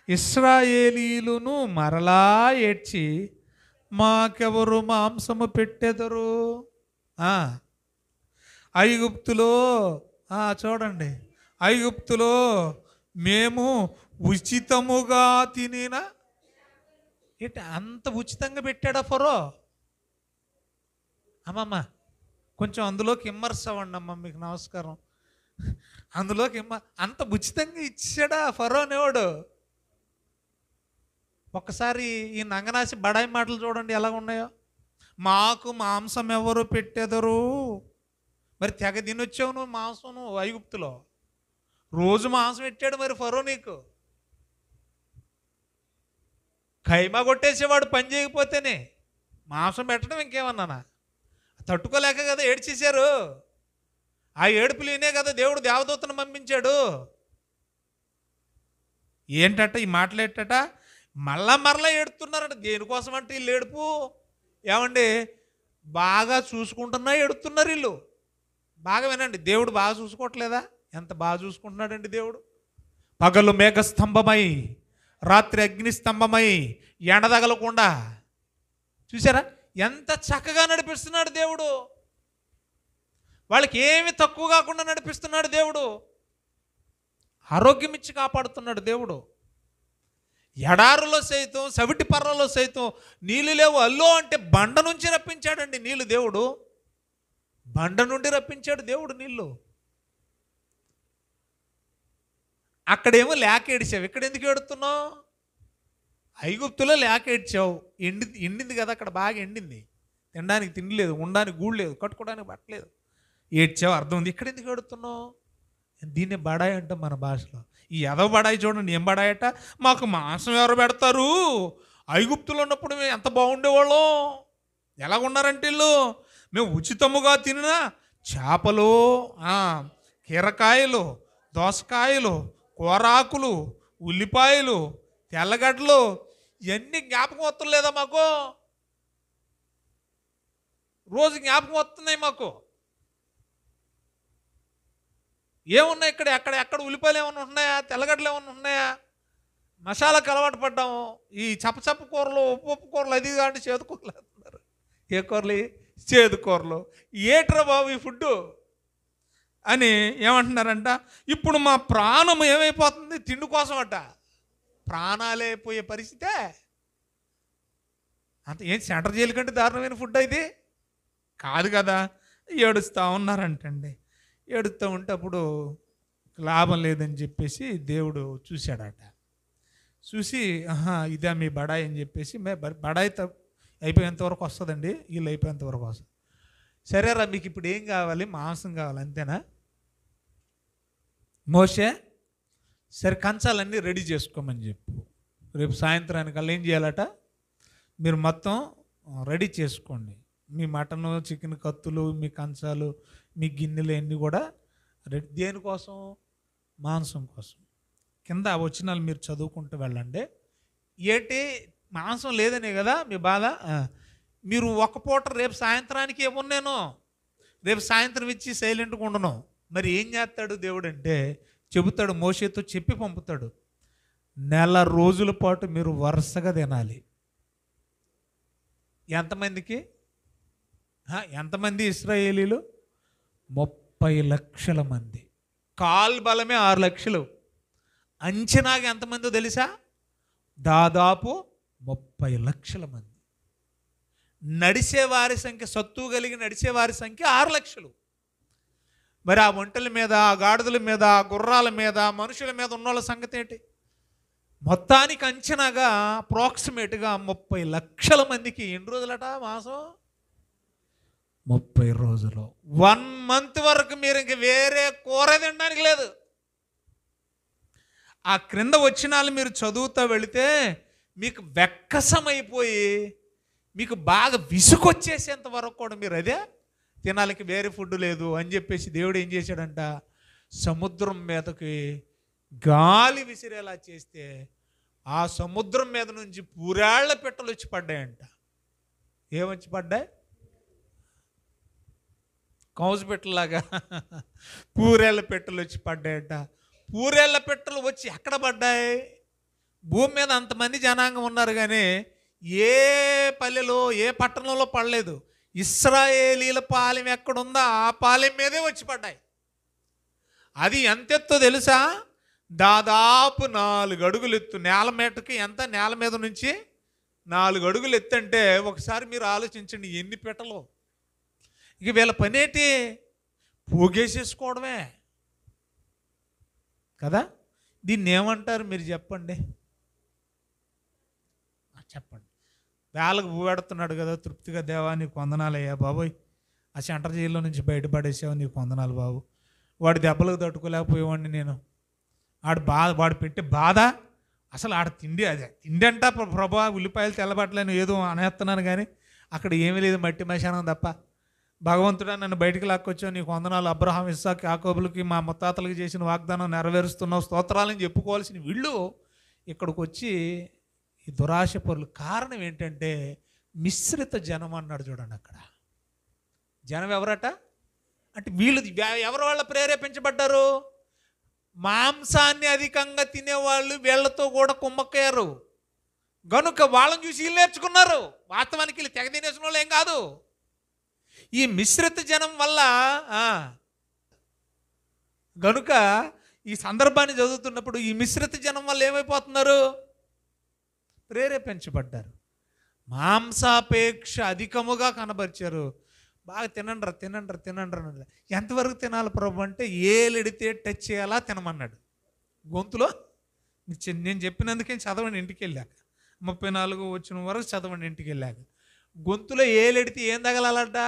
ఇశ్రాయేలీయులను మరలా ఏడ్చి మాకెవరు మాంసము పెట్టెదరు? ఐగుప్తులో చూడండి, ఐగుప్తులో మేము ఉచితముగా తినిన ఏంటి అంత ఉచితంగా పెట్టాడా ఫరో? అమ్మమ్మ కొంచెం అందులోకి ఇమ్మర్స్ అవ్వండి అమ్మ, మీకు నమస్కారం. అందులోకి అంత ఉచితంగా ఇచ్చాడా ఫరో అనేవాడు? ఒక్కసారి ఈ నంగనాసి బడాయి మాటలు చూడండి ఎలా ఉన్నాయో. మాకు మాంసం ఎవరు పెట్టెదరు? మరి తెగ తినొచ్చావు నువ్వు మాంసం, నువ్వు ఐగుప్తులో రోజు మాంసం పెట్టాడు మరి ఫరో నీకు. ఖైమా కొట్టేసేవాడు పని చేయకపోతేనే, మాంసం పెట్టడం ఇంకేమన్నానా? తట్టుకోలేక కదా ఏడ్చేశారు. ఆ ఏడుపులు వినే కదా దేవుడు దేవదూతను పంపించాడు. ఏంటట ఈ మాటలు ఏంటట? మరలా ఏడుతున్నారంట. దేనికోసం అంటే వీళ్ళు ఏడుపు? ఏమండి, బాగా చూసుకుంటున్నా ఏడుతున్నారు వీళ్ళు. బాగా వినండి, దేవుడు బాగా చూసుకోవట్లేదా? ఎంత బాగా చూసుకుంటున్నాడండి దేవుడు. పగలు మేఘస్తంభమై రాత్రి అగ్నిస్తంభమై ఎండదగలకుండా చూసారా ఎంత చక్కగా నడిపిస్తున్నాడు దేవుడు. వాళ్ళకి ఏమి తక్కువ కాకుండా నడిపిస్తున్నాడు దేవుడు. ఆరోగ్యం ఇచ్చి కాపాడుతున్నాడు దేవుడు. ఎడారులో సైతం, సవిటి పర్రలో సైతం నీళ్ళు లేవు అల్లో అంటే బండ నుంచి రప్పించాడండి నీళ్ళు దేవుడు. బండ నుండి రప్పించాడు దేవుడు నీళ్ళు. అక్కడేమో లేక ఏడిచావు, ఇక్కడ ఎందుకు ఏడుతున్నావు? ఐగుప్తులో లేక ఏడ్చావు, ఎండింది కదా అక్కడ, బాగా ఎండింది. తినడానికి తిండి లేదు, ఉండడానికి గూడు లేదు, కట్టుకోవడానికి బట్టలేదు, ఏడ్చావు, అర్థం ఉంది. ఇక్కడ ఎందుకు ఏడుతున్నావు? దీన్నే బడాయి అంటాం మన భాషలో. ఈ ఎదవ బడాయి చూడండి, ఏం బడాయట? మాకు మాంసం ఎవరు పెడతారు? ఐగుప్తులో ఉన్నప్పుడు మేము ఎంత బాగుండేవాళ్ళం. ఎలాగున్నారంటే వీళ్ళు, మేము ఉచితముగా తిన్న చేపలు, కీరకాయలు, దోసకాయలు, కూరాకులు, ఉల్లిపాయలు, తెల్లగడ్డలు, ఇవన్నీ జ్ఞాపకం వస్తలేదా మాకు? రోజు జ్ఞాపకం వస్తున్నాయి మాకు. ఏమున్నాయి ఇక్కడ? ఎక్కడ ఉల్లిపాయలు ఏమైనా ఉన్నాయా? తెల్లగడ్డలు ఏమైనా ఉన్నాయా? మసాలాకు అలవాటు పడ్డాము. ఈ చప్పచప్ప కూరలు, ఉప్పు కూరలు, అది కానీ చేదు కూరలు అంటున్నారు. ఏ కూరలు? చేదు కూరలు. ఏట్రా బాబు ఈ ఫుడ్డు అని ఏమంటున్నారంట. ఇప్పుడు మా ప్రాణం ఏమైపోతుంది తిండి కోసం అట. ప్రాణాలే పోయే పరిస్థితే. అంత ఏం సెంటర్ జైలు కంటే దారుణమైన ఫుడ్ ఇది కాదు కదా. ఏడుస్తూ ఉన్నారంటండి. ఏడుస్తూ ఉంటే అప్పుడు లాభం లేదని చెప్పేసి దేవుడు చూశాడట. చూసి ఇదే మీ బడాయి అని చెప్పేసి, బడాయి అయిపోయేంత వరకు వస్తుందండి, వీళ్ళు అయిపోయేంత వరకు వస్తుంది. సరేరా మీకు ఇప్పుడు ఏం కావాలి? మాంసం కావాలి అంతేనా? మోషే సరే కంచాలన్నీ రెడీ చేసుకోమని చెప్పు. రేపు సాయంత్రానికల్లా ఏం చేయాలట? మీరు మొత్తం రెడీ చేసుకోండి. మీ మటను, చికెన్ కత్తులు, మీ కంచాలు, మీ గిన్నెలు అన్నీ కూడా రెడీ. దేనికోసం? మాంసం కోసం. కింద వచనాలు మీరు చదువుకుంటూ వెళ్ళండి. ఏంటి మాంసం లేదనే కదా మీ బాధ? మీరు ఒక పూట రేపు సాయంత్రానికి ఏమున్నాను, రేపు సాయంత్రం ఇచ్చి సైలెంట్గా ఉండను. మరి ఏం చేస్తాడు దేవుడు అంటే, చెబుతాడు, మోషేతో చెప్పి పంపుతాడు. 1 నెల రోజుల పాటు మీరు వరుసగా తినాలి. ఎంతమందికి? ఎంతమంది ఇశ్రాయేలీలు? 30 లక్షల మంది. కాల్ బలమే 6 లక్షలు. అంచనాగా ఎంతమందో తెలుసా? దాదాపు 30 లక్షల మంది. నడిచేవారి సంఖ్య, సత్తు కలిగి నడిచేవారి సంఖ్య 6 లక్షలు. మరి ఆ ఒంటెల మీద, ఆ గాడిదల మీద, ఆ గుర్రాల మీద, మనుషుల మీద ఉన్నోళ్ళ సంగతి ఏంటి? మొత్తానికి అంచనాగా అప్రాక్సిమేట్గా 30 లక్షల మందికి ఎన్ని రోజులట మాసం? 30 రోజులు. 1 మంత్ వరకు మీరు ఇంక వేరే కూర తినడానికి లేదు. ఆ క్రింద వచనాలు మీరు చదువుతూ వెళితే మీకు వెక్కసమైపోయి మీకు బాగా విసుకొచ్చేసేంత వరకు కూడా మీరు అదే తినాలకి, వేరే ఫుడ్ లేదు అని చెప్పేసి దేవుడు ఏం చేశాడంట, సముద్రం మీదకి గాలి విసిరేలా చేస్తే ఆ సముద్రం మీద నుంచి పూరేళ్ల పెట్టలు వచ్చి పడ్డాయంట. ఏమొచ్చి పడ్డాయి? కౌజు పెట్టలాగా పూరేళ్ల పెట్టలు వచ్చి పడ్డాయంట. పూరేళ్ల పెట్టలు వచ్చి ఎక్కడ పడ్డాయి? భూమి మీద అంతమంది జనాంగం ఉన్నారు కానీ ఏ పల్లెలో, ఏ పట్టణంలో పడలేదు. ఇశ్రాయేలీల పాలెం ఎక్కడుందో ఆ పాలెం మీదే వచ్చి పడ్డాయి. అది ఎంతెత్తో తెలుసా? దాదాపు 4 అడుగులు ఎత్తు. నేల మీటకి ఎంత? నేల మీద నుంచి 4 అడుగులు ఎత్తంటే ఒకసారి మీరు ఆలోచించండి, ఎన్ని పెట్టలు. ఇక వీళ్ళ పనేటి పోగేసేసుకోవడమే కదా. దీన్ని ఏమంటారు మీరు చెప్పండి, చెప్పండి. వేళకు పెడుతున్నాడు కదా తృప్తిగా, దేవా నీకు వందనాలయ్యా బాబోయ్, ఆ సెంటర్ జైల్లో నుంచి బయటపడేసావు, నీకు వందనాలు బాబు. వాడి దెబ్బలకు తట్టుకోలేకపోయేవాడిని నేను. వాడు పెట్టే బాధ, అసలు ఆడ తిండి అదే తిండి అంట ప్రభా, ఉల్లిపాయలు తెల్లబట్టలేను ఏదో అనేస్తున్నాను, కానీ అక్కడ ఏమీ లేదు, మట్టి మశానం తప్ప. భగవంతుడా నన్ను బయటికి లాక్కొచ్చావు, నీకు వందనాలు. అబ్రహాం, ఇస్సాకు, యాకోబులకి మా ముత్తాతలకు చేసిన వాగ్దానం నెరవేరుస్తున్నావు, స్తోత్రాలని చెప్పుకోవాల్సిన వీళ్ళు ఇక్కడికి వచ్చి ఈ దురాశ పరులు. కారణం ఏంటంటే మిశ్రిత జనం అన్నాడు చూడండి. అక్కడ జనం ఎవరట అంటే వీళ్ళు ఎవరి వల్ల ప్రేరేపించబడ్డారు? మాంసాన్ని అధికంగా తినేవాళ్ళు వీళ్ళతో కూడా కుమ్మక్కయ్యారు గనుక వాళ్ళని చూసి వీళ్ళు నేర్చుకున్నారు. వాస్తవానికి వీళ్ళు తెగ తినేసిన వాళ్ళు ఏం కాదు. ఈ మిశ్రిత జనం వల్ల గనుక ఈ సందర్భాన్ని చదువుతున్నప్పుడు ఈ మిశ్రిత జనం వల్ల ఏమైపోతున్నారు? ప్రేరేపించబడ్డారు, మాంసాపేక్ష అధికముగా కనబరిచారు. బాగా తినండ్రా తినండ్రా తినండ్రా అన్నాడు. ఎంతవరకు తినాలి ప్రభు అంటే ఏలెడితే టచ్ చేయాలా తినమన్నాడు. గొంతులో నేను చెప్పినందుకే చదవండి ఇంటికి వెళ్ళాక, 34 వచ్చిన వరకు చదవండి ఇంటికి వెళ్ళాక. గొంతులో ఏలెడితే ఏం తగలాలంట?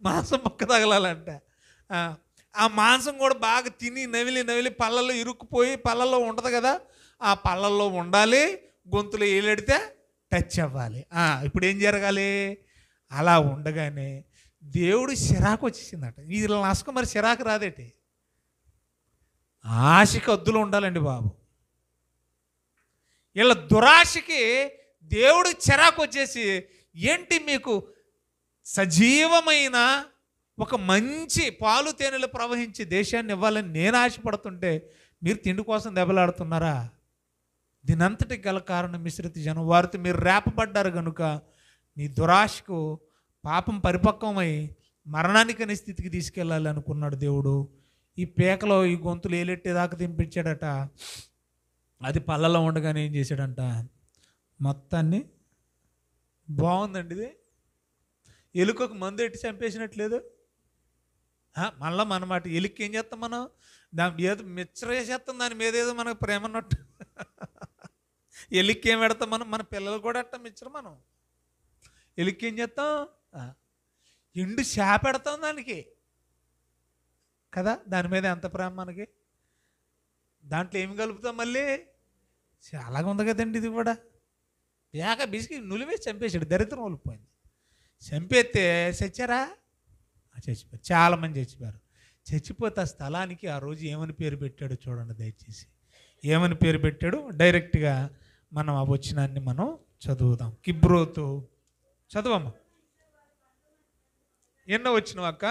మాంసం మొక్క తగలాలంట. ఆ మాంసం కూడా బాగా తిని నవిలి నవిలి పళ్ళల్లో ఇరుక్కుపోయి పళ్ళల్లో ఉంటుంది కదా, ఆ పళ్ళల్లో ఉండాలి. గొంతులో ఏలెడితే టచ్ అవ్వాలి. ఇప్పుడు ఏం జరగాలి? అలా ఉండగానే దేవుడు చిరాకు వచ్చేసిందట. వీళ్ళ నష్టం మరి చిరాకు రాదేటి? ఆశకి హద్దులు ఉండాలండి బాబు. వీళ్ళ దురాశకి దేవుడు చిరాకు వచ్చేసి, ఏంటి మీకు సజీవమైన ఒక మంచి పాలు తేనెలు ప్రవహించి దేశాన్ని ఇవ్వాలని నేను ఆశపడుతుంటే మీరు తిండి కోసం దెబ్బలాడుతున్నారా? దీనంతటికి గల కారణం మిశ్రిత జనం. వారితో మీరు రేపబడ్డారు కనుక మీ దురాశకు పాపం పరిపక్వమై మరణానికనే స్థితికి తీసుకెళ్ళాలి అనుకున్నాడు దేవుడు. ఈ పేకలో ఈ గొంతులు ఏలెట్టేదాకా తినిపించాడట. అది పళ్ళలో ఉండగానే ఏం చేశాడంట? మొత్తాన్ని. బాగుందండి ఇది. ఎలుకకు మందు ఎట్టి చంపేసినట్లేదు. మళ్ళీ మనమాట ఎలుక్కి ఏం చేస్తాం మనం? దాని ఏదో మిచ్చర వేసేస్తాం, దాని మీద ఏదో మనకు ప్రేమ ఉన్నట్టు. ఎలుక్కి ఏం పెడతాం మనం? మన పిల్లలు కూడా అట్ట మిచ్చర. మనం ఎలుక్కి ఏం చేస్తాం? ఎండు చేప పెడతాం దానికి కదా. దాని మీద ఎంత ప్రేమ మనకి. దాంట్లో ఏమి కలుపుతాం మళ్ళీ? చాలాగా ఉంది కదండి ఇది కూడా. పేక బిసికి నులివేసి చంపేశాడు. దరిద్రం వలిపోయింది. చంపేస్తే చచ్చారా? చచ్చిపోయారు. చాలామంది చచ్చిపోయారు. చచ్చిపోతే ఆ స్థలానికి ఆ రోజు ఏమని పేరు పెట్టాడు చూడండి దయచేసి. ఏమని పేరు పెట్టాడు? డైరెక్ట్గా మనం ఆ వచనాన్ని మనం చదువుదాం. కిబ్రోతు చదవమ్మా. ఎన్నో వచ్చినావు అక్క?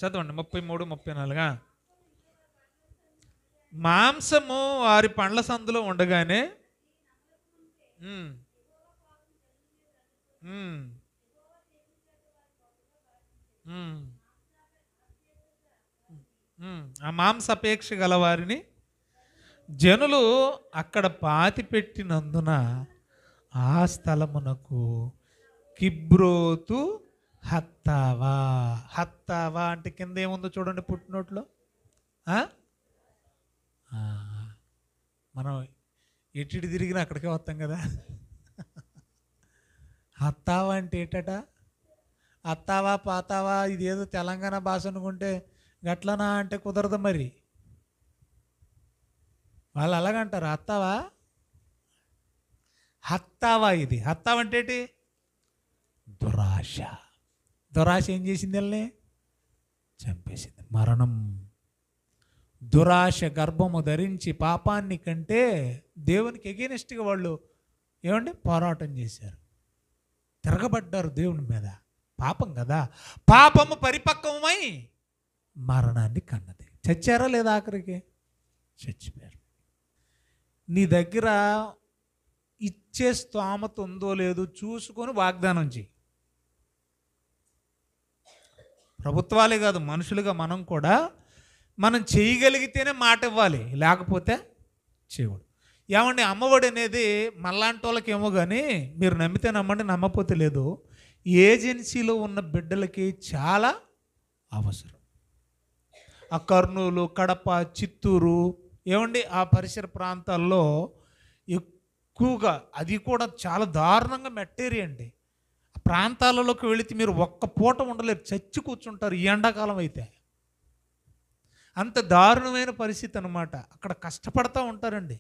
చదవండి. 33, 34. మాంసము వారి పండ్ల సందులో ఉండగానే ఆ మాంసాపేక్ష గల వారిని జనులు అక్కడ పాతి పెట్టినందున ఆ స్థలమునకు కిబ్రోతు హత్తావా. హత్తావా అంటే కింద ఏముందో చూడండి పుట్టినోట్లో. మనం ఎటు తిరిగినా అక్కడికే వస్తాం కదా. హత్తావా అంటే ఏంటట? అత్తావా పాతావా ఇదేదో తెలంగాణ భాష అనుకుంటే గట్లనా అంటే కుదరదు. మరి వాళ్ళు అలాగంటారు హత్తావా. హత్తావా ఇది. హత్తావా అంటే ఏంటి? దురాశ. దురాశ ఏం చేసింది? వెళ్ళే చంపేసింది. మరణం. దురాశ గర్భము ధరించి పాపాన్ని కంటే దేవునికి ఎగెనిస్ట్గా వాళ్ళు ఏమండి పోరాటం చేశారు, తిరగబడ్డారు దేవుని మీద. పాపం కదా. పాపము పరిపక్వమై మరణాన్ని కన్నది. చచ్చారా లేదా? ఆఖరికి చచ్చిపోయారు. నీ దగ్గర ఇచ్చే స్తోమత ఉందో లేదో చూసుకొని వాగ్దానం చేయి. ప్రభుత్వాలే కాదు, మనుషులుగా మనం కూడా మనం చేయగలిగితేనే మాట ఇవ్వాలి, లేకపోతే చేయకూడదు. ఏమండి, అమ్మఒడి అనేది మనలాంటి వాళ్ళకేమో కానీ మీరు నమ్మితే నమ్మండి, నమ్మకపోతే లేదు, ఏజెన్సీలో ఉన్న బిడ్డలకి చాలా అవసరం. ఆ కర్నూలు, కడప, చిత్తూరు ఏమండి ఆ పరిసర ప్రాంతాల్లో ఎక్కువగా, అది కూడా చాలా దారుణంగా మెట్టేరియా అండి. ఆ ప్రాంతాలలోకి వెళితే మీరు ఒక్క పూట ఉండలేరు, చచ్చి కూర్చుంటారు ఈ ఎండాకాలం అయితే. అంత దారుణమైన పరిస్థితి అన్నమాట. అక్కడ కష్టపడతా ఉంటారండి.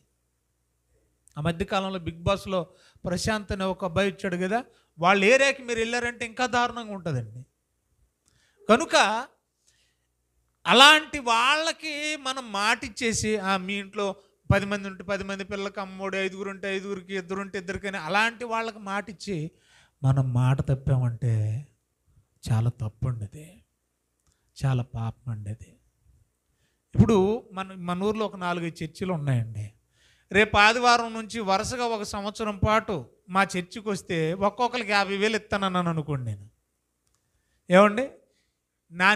ఆ మధ్యకాలంలో బిగ్ బాస్లో ప్రశాంత్ అనే ఒక అబ్బాయి వచ్చాడు కదా, వాళ్ళ ఏరియాకి మీరు వెళ్ళారంటే ఇంకా దారుణంగా ఉంటుందండి. కనుక అలాంటి వాళ్ళకి మనం మాటిచ్చేసి మీ ఇంట్లో 10 మంది ఉంటే 10 మంది పిల్లలకి అమ్మోడు, 5గురు ఉంటే 5గురికి, 2 ఉంటే 2 అలాంటి వాళ్ళకి మాటిచ్చి మనం మాట తప్పామంటే చాలా తప్పు అండి, అది చాలా పాపం అండి అది. ఇప్పుడు మన ఊర్లో ఒక 4-5 చర్చిలు ఉన్నాయండి. రేపు ఆదివారం నుంచి వరుసగా 1 సంవత్సరం పాటు మా చర్చికి వస్తే ఒక్కొక్కరికి 50,000 ఇస్తానన్నాను అనుకోండి. నేను ఏమండి,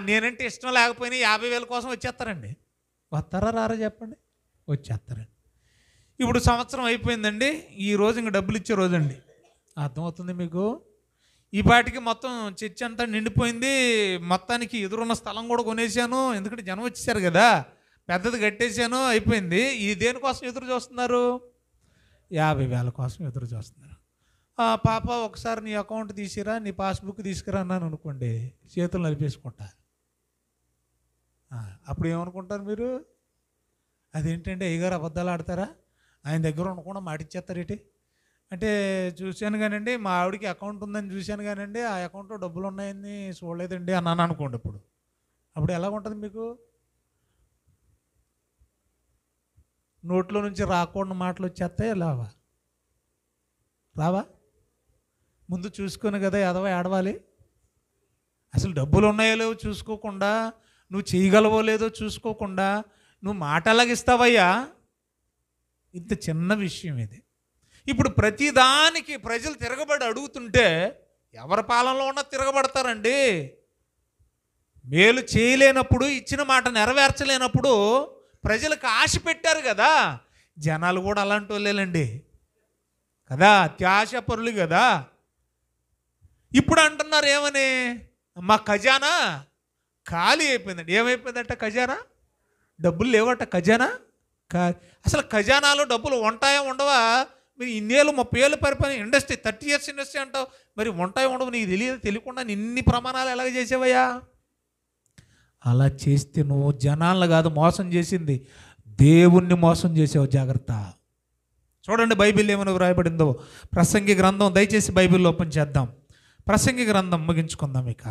నేనంటే ఇష్టం లేకపోయినా 50,000 కోసం వచ్చేస్తారండి. వస్తారా రారా చెప్పండి, వచ్చేస్తారండి. ఇప్పుడు సంవత్సరం అయిపోయిందండి, ఈ రోజు ఇంక డబ్బులు ఇచ్చే రోజు అండి. అర్థమవుతుంది మీకు? ఈ పాటికి మొత్తం చర్చి అంతా నిండిపోయింది. మొత్తానికి ఎదురున్న స్థలం కూడా కొనేసాను, ఎందుకంటే జనం వచ్చేసారు కదా, పెద్దది కట్టేశాను, అయిపోయింది. ఈ దేనికోసం ఎదురు చూస్తున్నారు? 50,000 కోసం ఎదురు చూస్తున్నారు. పాప ఒకసారి నీ అకౌంట్ తీసిరా, నీ పాస్బుక్ తీసుకురా అన్నాను అనుకోండి, చేతులు నలిపేసుకుంటా. అప్పుడు ఏమనుకుంటారు మీరు? అదేంటంటే అయ్యగారు అబద్ధాలు ఆడతారా, ఆయన దగ్గర ఉండకుండా మాటిచ్చేస్తారేంటి అంటే, చూశాను కానండి మా ఆవిడకి అకౌంట్ ఉందని చూశాను కానండి, ఆ అకౌంట్లో డబ్బులు ఉన్నాయని చూడలేదండి అన్నాను అనుకోండి. అప్పుడు ఎలా ఉంటుంది మీకు? నోట్లో నుంచి రాకూడని మాటలు వచ్చేస్తాయి, రావా? ముందు చూసుకొని కదా ఎదవ ఏడవాలి. అసలు డబ్బులు ఉన్నాయో లేవో చూసుకోకుండా, నువ్వు చేయగలవో లేదో చూసుకోకుండా నువ్వు మాట ఎలాగిస్తావయ్యా? ఇంత చిన్న విషయం ఇది. ఇప్పుడు ప్రతిదానికి ప్రజలు తిరగబడి అడుగుతుంటే ఎవరి పాలనలో ఉన్నా తిరగబడతారండి. మేలు చేయలేనప్పుడు, ఇచ్చిన మాట నెరవేర్చలేనప్పుడు ప్రజలకు ఆశ పెట్టారు కదా, జనాలు కూడా అలాంటి వాళ్ళేనండి కదా, అత్యాశపరులు కదా. ఇప్పుడు అంటున్నారు ఏమని, మా ఖజానా ఖాళీ అయిపోయిందండి. ఏమైపోయిందంట? ఖజానా డబ్బులు లేవట. ఖజానా అసలు ఖజానాలో డబ్బులు ఉంటాయా ఉండవా? మీరు ఇన్నేళ్ళు 30 ఏళ్ళు పరిపాలన ఇండస్ట్రీ, 30 years ఇండస్ట్రీ అంటావు, మరి ఉంటాయో ఉండవు నీకు తెలియకుండా ఇన్ని ప్రమాణాలు ఎలాగ చేసేవయ్యా? అలా చేస్తే నువ్వు జనాలను కాదు మోసం చేసింది, దేవుణ్ణి మోసం చేసావు. జాగ్రత్త. చూడండి బైబిల్ ఏమైనా వ్రాయబడిందో. ప్రసంగి గ్రంథం, దయచేసి బైబిల్ ఓపెన్ చేద్దాం. ప్రసంగి గ్రంథం ముగించుకుందాం, ఇక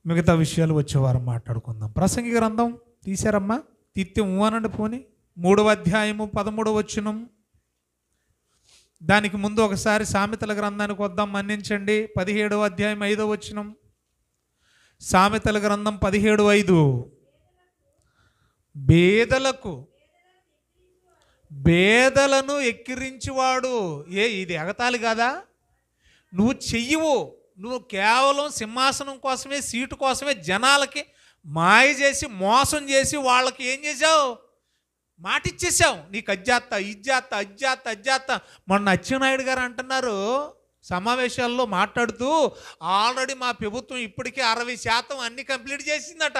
మిగతా విషయాలు వచ్చేవారం మాట్లాడుకుందాం. ప్రసంగి గ్రంథం తీశారమ్మా, తీర్తి అనండి పోని. 3వ అధ్యాయము 13వ వచనం. దానికి ముందు ఒకసారి సామెతల గ్రంథానికి వద్దాం, మన్నించండి. 17వ అధ్యాయం 5వ వచనం. సామెతల గ్రంథం 17:5. బేదలను ఎక్కిరించువాడు. ఇది ఎగతాళి కాదా? నువ్వు చెయ్యవు, నువ్వు కేవలం సింహాసనం కోసమే, సీటు కోసమే జనాలకి మాయ చేసి మోసం చేసి వాళ్ళకి ఏం చేసావు? మాటిచ్చేసావు, నీకు అజ్జాత్త ఇజ్జాత్త అజ్జాత్త అజ్జాత్త. మొన్న అచ్చెన్నాయుడు గారు అంటున్నారు సమావేశాల్లో మాట్లాడుతూ, ఆల్రెడీ మా ప్రభుత్వం ఇప్పటికే 60% అన్ని కంప్లీట్ చేసిందట.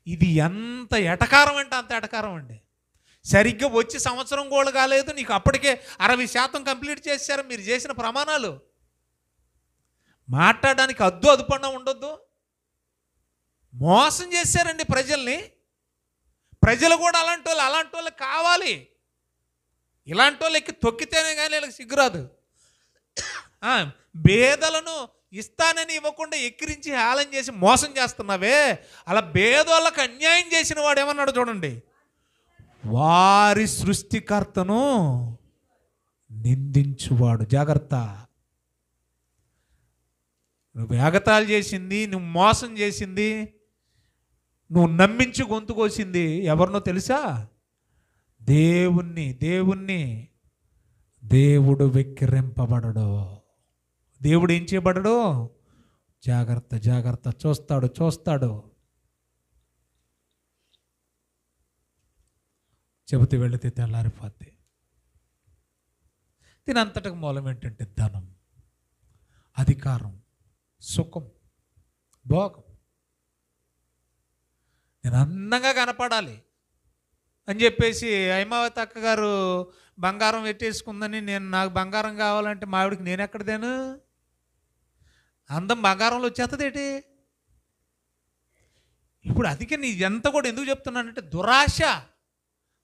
ఇది ఎంత ఎటకారం అంటే అంత ఎటకారం అండి. సరిగ్గా వచ్చి సంవత్సరం కూడా కాలేదు, నీకు అప్పటికే 60% కంప్లీట్ చేశారు. మీరు చేసిన ప్రమాణాలు మాట్లాడడానికి అదుపన్నా ఉండొద్దు. మోసం చేశారండి ప్రజల్ని. ప్రజలు కూడా అలాంటి వాళ్ళు కావాలి. ఇలాంటి వాళ్ళకి తొక్కితేనే కానీ వీళ్ళకి సిగ్గురాదు. బేదలను ఇస్తానని ఇవ్వకుండా ఎక్కిరించి హేళన చేసి మోసం చేస్తున్నావే, అలా బేదోళ్ళకు అన్యాయం చేసిన వాడు ఏమన్నాడు చూడండి, వారి సృష్టికర్తను నిందించువాడు. జాగ్రత్త. నువ్వు ఎగతాళి చేసింది, నువ్వు మోసం చేసింది, నువ్వు నమ్మించి గొంతు కోసింది ఎవరినో తెలుసా? దేవుణ్ణి. దేవుడు వెక్కిరింపబడడు. దేవుడు ఏం చేయబడడు? జాగ్రత్త. చూస్తాడు. చెబితే వెళితే తెల్లారిపోద్ది. దీని అంతటికి మూలం ఏంటంటే ధనం, అధికారం, సుఖం, భోగం. నేను అందంగా కనపడాలి అని చెప్పేసి హైమావతి అక్క గారు బంగారం పెట్టేసుకుందని నాకు బంగారం కావాలంటే మా ఆవిడకి నేను ఎక్కడదేను? అందం బంగారంలో వచ్చేస్తుందేటి? ఇప్పుడు అందుకే నీ ఎంత కూడా ఎందుకు చెప్తున్నానంటే దురాశ.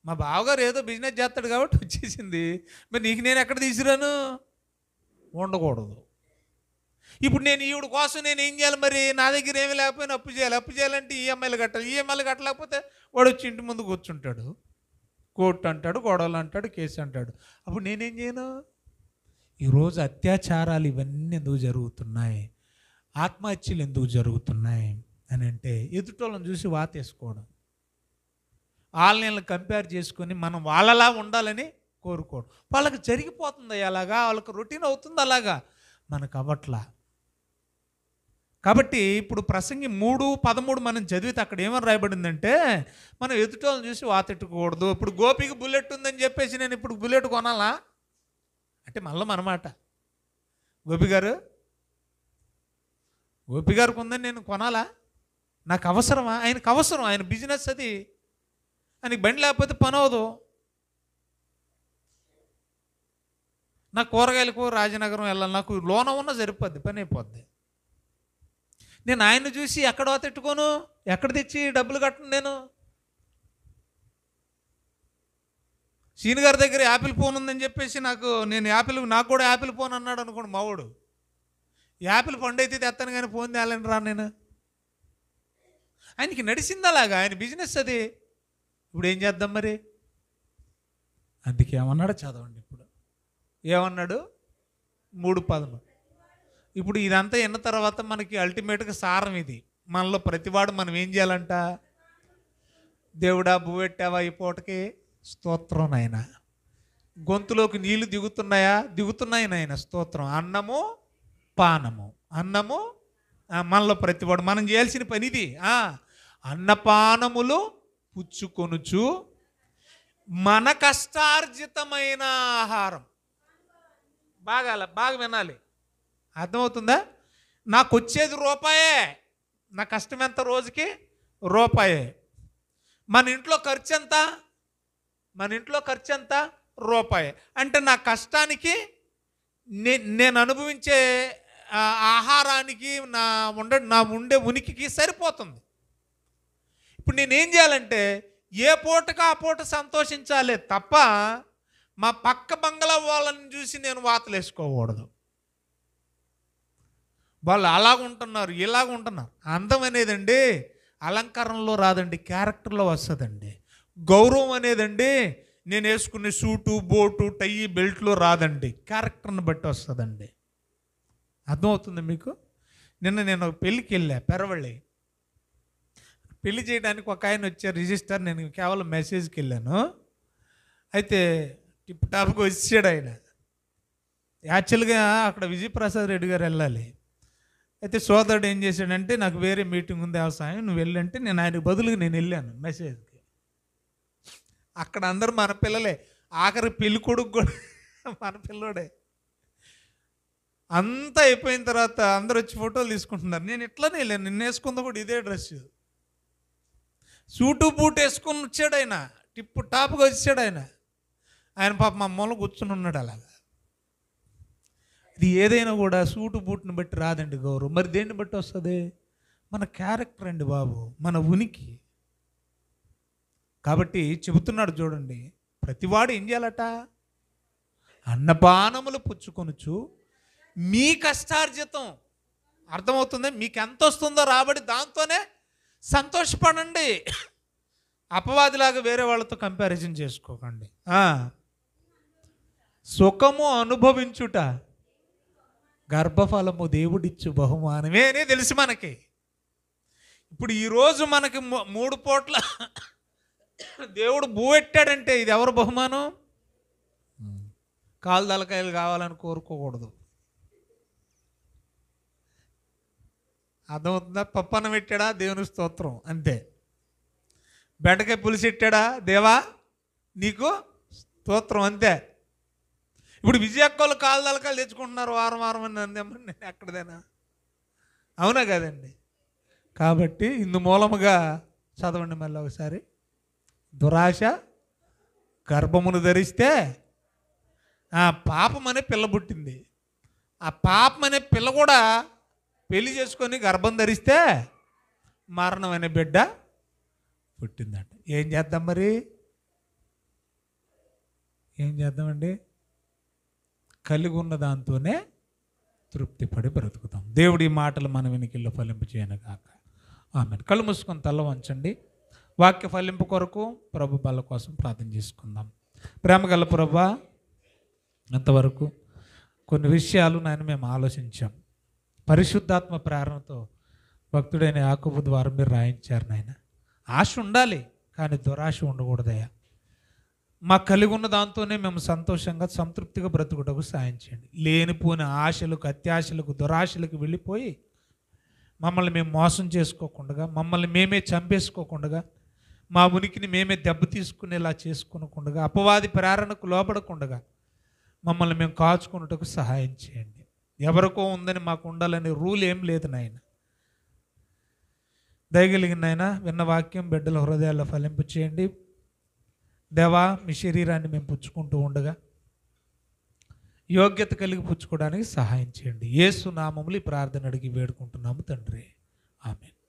మా బావగారు ఏదో బిజినెస్ చేస్తాడు కాబట్టి వచ్చేసింది, మరి నీకు నేను ఎక్కడ తీసుకురాను? ఉండకూడదు. ఇప్పుడు నేను ఈవిడ కోసం నేను ఏం చేయాలి? మరి నా దగ్గర ఏమీ లేకపోయినా అప్పు చేయాలి. అప్పు చేయాలంటే ఈఎంఐలు కట్టాలి. ఈఎంఐలు కట్టలేకపోతే వాడు వచ్చి ఇంటి ముందు కూర్చుంటాడు, కోర్టు అంటాడు, గొడవలు అంటాడు, కేసు అంటాడు. అప్పుడు నేనేం చేయను? ఈరోజు అత్యాచారాలు ఇవన్నీ ఎందుకు జరుగుతున్నాయి, ఆత్మహత్యలు ఎందుకు జరుగుతున్నాయి అని అంటే ఎదుటోళ్ళని చూసి వాతేసుకోవడం, వాళ్ళని కంపేర్ చేసుకొని మనం వాళ్ళలా ఉండాలని కోరుకోవడం. వాళ్ళకి జరిగిపోతుంది అలాగా, వాళ్ళకి రొటీన్ అవుతుంది అలాగా, మనకు అవ్వట్లా. కాబట్టి ఇప్పుడు ప్రసంగి 3:13 మనం చదివితే అక్కడ ఏమని రాయబడిందంటే మనం ఎదుటోళ్ళని చూసి వాతెట్టుకోకూడదు. ఇప్పుడు గోపికి బుల్లెట్ ఉందని చెప్పేసి నేను ఇప్పుడు బుల్లెట్ కొనాలా అంటే మళ్ళీ మనమాట. గోపి గారికి ఉందని నేను కొనాలా? నాకు అవసరమా? ఆయనకు అవసరం, ఆయన బిజినెస్ అది. ఆయనకి బండి లేకపోతే పని అవదు. నాకు కూరగాయలకు రాజనగరం వెళ్ళాలి, నాకు లోన ఉన్న సరిపోద్ది, పని అయిపోద్ది. నేను ఆయన్ని చూసి ఎక్కడ తెట్టుకోను, ఎక్కడ తెచ్చి డబ్బులు కట్టను. సీని గారి దగ్గర యాపిల్ ఫోన్ ఉందని చెప్పేసి నాకు కూడా యాపిల్ ఫోన్ అన్నాడు అనుకోండి మావాడు, యాపిల్ పండు అయితే తెస్తాను కానీ ఫోన్ తేలని రా నేను. ఆయనకి నడిచింది అలాగా, ఆయన బిజినెస్ అది. ఇప్పుడు ఏం చేద్దాం మరి? అందుకే ఏమన్నాడు చదవండి. ఇప్పుడు ఏమన్నాడు? 3:13. ఇప్పుడు ఇదంతా విన్న తర్వాత మనకి అల్టిమేట్గా సారం ఇది. మనలో ప్రతివాడు మనం ఏం చేయాలంట? దేవుడా బువ్వెట్టావా ఈ పూటకి, స్తోత్రం నాయన. గొంతులోకి నీళ్లు దిగుతున్నాయి నాయన, స్తోత్రం. అన్నము పానము, మనలో ప్రతివాడు మనం చేయాల్సిన పని ఇది. అన్నపానములు పుచ్చుకొనుచు మన కష్టార్జితమైన ఆహారం. బాగా వినాలి, అర్థమవుతుందా? నాకు వచ్చేది రూపాయే, నా కష్టం ఎంత? రోజుకి రూపాయే. మన ఇంట్లో ఖర్చు ఎంత? రూపాయే. అంటే నా కష్టానికి, నేను అనుభవించే ఆహారానికి, నా ఉండే ఉనికికి సరిపోతుంది. ఇప్పుడు నేనేం చేయాలంటే ఏ పూటకు ఆ పూట సంతోషించాలి తప్ప మా పక్క బంగ్లా వాళ్ళని చూసి నేను వాతలేసుకోకూడదు. వాళ్ళు అలాగుంటున్నారు, ఇలాగుంటున్నారు. అందం అనేదండి అలంకారంలో రాదండి, క్యారెక్టర్లో వస్తుందండి. గౌరవం అనేదండి నేను వేసుకునే సూటు, బోటు, టై, బెల్ట్లో రాదండి, క్యారెక్టర్ని బట్టి వస్తుందండి. అర్థమవుతుంది మీకు? నేను పెళ్ళికి వెళ్ళా, పెరవళ్ళి పెళ్లి చేయడానికి ఒక ఆయన వచ్చారు, రిజిస్టర్. నేను కేవలం మెసేజ్కి వెళ్ళాను. అయితే టిప్ టాప్గా వచ్చాడు ఆయన. యాక్చువల్గా అక్కడ విజయప్రసాద్ రెడ్డి గారు వెళ్ళాలి. అయితే సోదరుడు ఏం చేశాడంటే నాకు వేరే మీటింగ్ ఉంది వ్యవసాయం, నువ్వు వెళ్ళంటే నేను ఆయనకు బదులుగా నేను వెళ్ళాను మెసేజ్కి. అక్కడ అందరూ మన పిల్లలే, ఆఖరి పెళ్ళి కొడుకు కూడా మన పిల్లోడే. అంతా అయిపోయిన తర్వాత అందరూ వచ్చి ఫోటోలు తీసుకుంటున్నారు. నేను ఇట్లానే వెళ్ళాను, నిన్న వేసుకుందా కూడా ఇదే డ్రెస్, సూటు బూట్ వేసుకొని వచ్చాడు ఆయన, టిప్పు టాప్గా వచ్చాడు ఆయన పాప మా మూల కూర్చుని ఉన్నాడు అలాగా. ఇది ఏదైనా కూడా సూటు బూట్ని బట్టి రాదండి గౌరవం. మరి దేన్ని బట్టి వస్తుంది? మన క్యారెక్టర్ అండి బాబు, మన ఉనికి. కాబట్టి చెబుతున్నాడు చూడండి, ప్రతివాడు ఏం చేయాలట? అన్నపానములు పుచ్చుకొనుచు మీ కష్టార్జితం. అర్థమవుతుంది? మీకు ఎంత వస్తుందో రాబడి దాంతోనే సంతోషపడండి. అపవాదిలాగా వేరే వాళ్ళతో కంపారిజన్ చేసుకోకండి. సుఖము అనుభవించుట గర్భఫలము దేవుడిచ్చు బహుమానమే అని తెలుసు మనకి. ఇప్పుడు ఈరోజు మనకి 3 పూట్ల దేవుడు బూవెట్టాడంటే ఇది ఎవరు బహుమానం? కాలు తలకాయలు కావాలని కోరుకోకూడదు. అర్థమవుతుందా? పప్పన్నం పెట్టాడా, దేవుని స్తోత్రం, అంతే. బెండకాయ పులుసు పెట్టాడా, దేవా నీకు స్తోత్రం అంతే. ఇప్పుడు విజయక్కలు కాలు తలకాలు తెచ్చుకుంటున్నారు వారం వారం అని అందేమో, నేను ఎక్కడదేనా? అవునా కదండి? కాబట్టి ఇందు మూలముగా చదవండి మళ్ళీ ఒకసారి. దురాశ గర్భమును ధరిస్తే ఆ పాపం అనే పిల్ల పుట్టింది. ఆ పాపం అనే పిల్ల కూడా పెళ్లి చేసుకొని గర్భం ధరిస్తే మరణం అనే బిడ్డ పుట్టిందంట. ఏం చేద్దాం మరి? ఏం చేద్దామండి? కలిగి ఉన్న దాంతోనే తృప్తి పడి బ్రతుకుతాం. దేవుడి మాటలు మన వెనుకల్లో ఫలింపు చేయను కాక. ఆమెను. కళ్ళు మూసుకొని తల వంచండి. వాక్య ఫలింపు కొరకు ప్రభు బల కోసం ప్రార్థన చేసుకుందాం. ప్రేమగల ప్రభువా, అంతవరకు కొన్ని విషయాలు నాయన మేము ఆలోచించాం. పరిశుద్ధాత్మ ప్రేరణతో భక్తుడైన యాకోబు ద్వారా మీరు రాయించారు నాయన. ఆశ ఉండాలి కానీ దురాశ ఉండకూడదయ్యా. మాకు కలిగి ఉన్న దాంతోనే మేము సంతోషంగా సంతృప్తిగా బ్రతుకుటకు సాయం చేయండి. లేనిపోయిన ఆశలకు, అత్యాశలకు, దురాశలకు వెళ్ళిపోయి మమ్మల్ని మేము మోసం చేసుకోకుండా, మమ్మల్ని మేమే చంపేసుకోకుండా, మా ఉనికిని మేమే దెబ్బ తీసుకునేలా చేసుకోనకుండా, అపవాది ప్రేరణకు లోపడకుండా మమ్మల్ని మేము కాచుకున్నట్టుకు సహాయం చేయండి. ఎవరికో ఉందని మాకు ఉండాలనే రూల్ ఏం లేదు నాయన. దయగలిగిన నాయన విన్న వాక్యం బిడ్డల హృదయాల్లో ఫలింపు చేయండి. దేవా, మీ శరీరాన్ని మేము పుచ్చుకుంటూ ఉండగా యోగ్యత కలిగి పుచ్చుకోవడానికి సహాయం చేయండి. యేసు నామములో ఈ ప్రార్థన అడిగి వేడుకుంటున్నాము తండ్రి. ఆమేన్.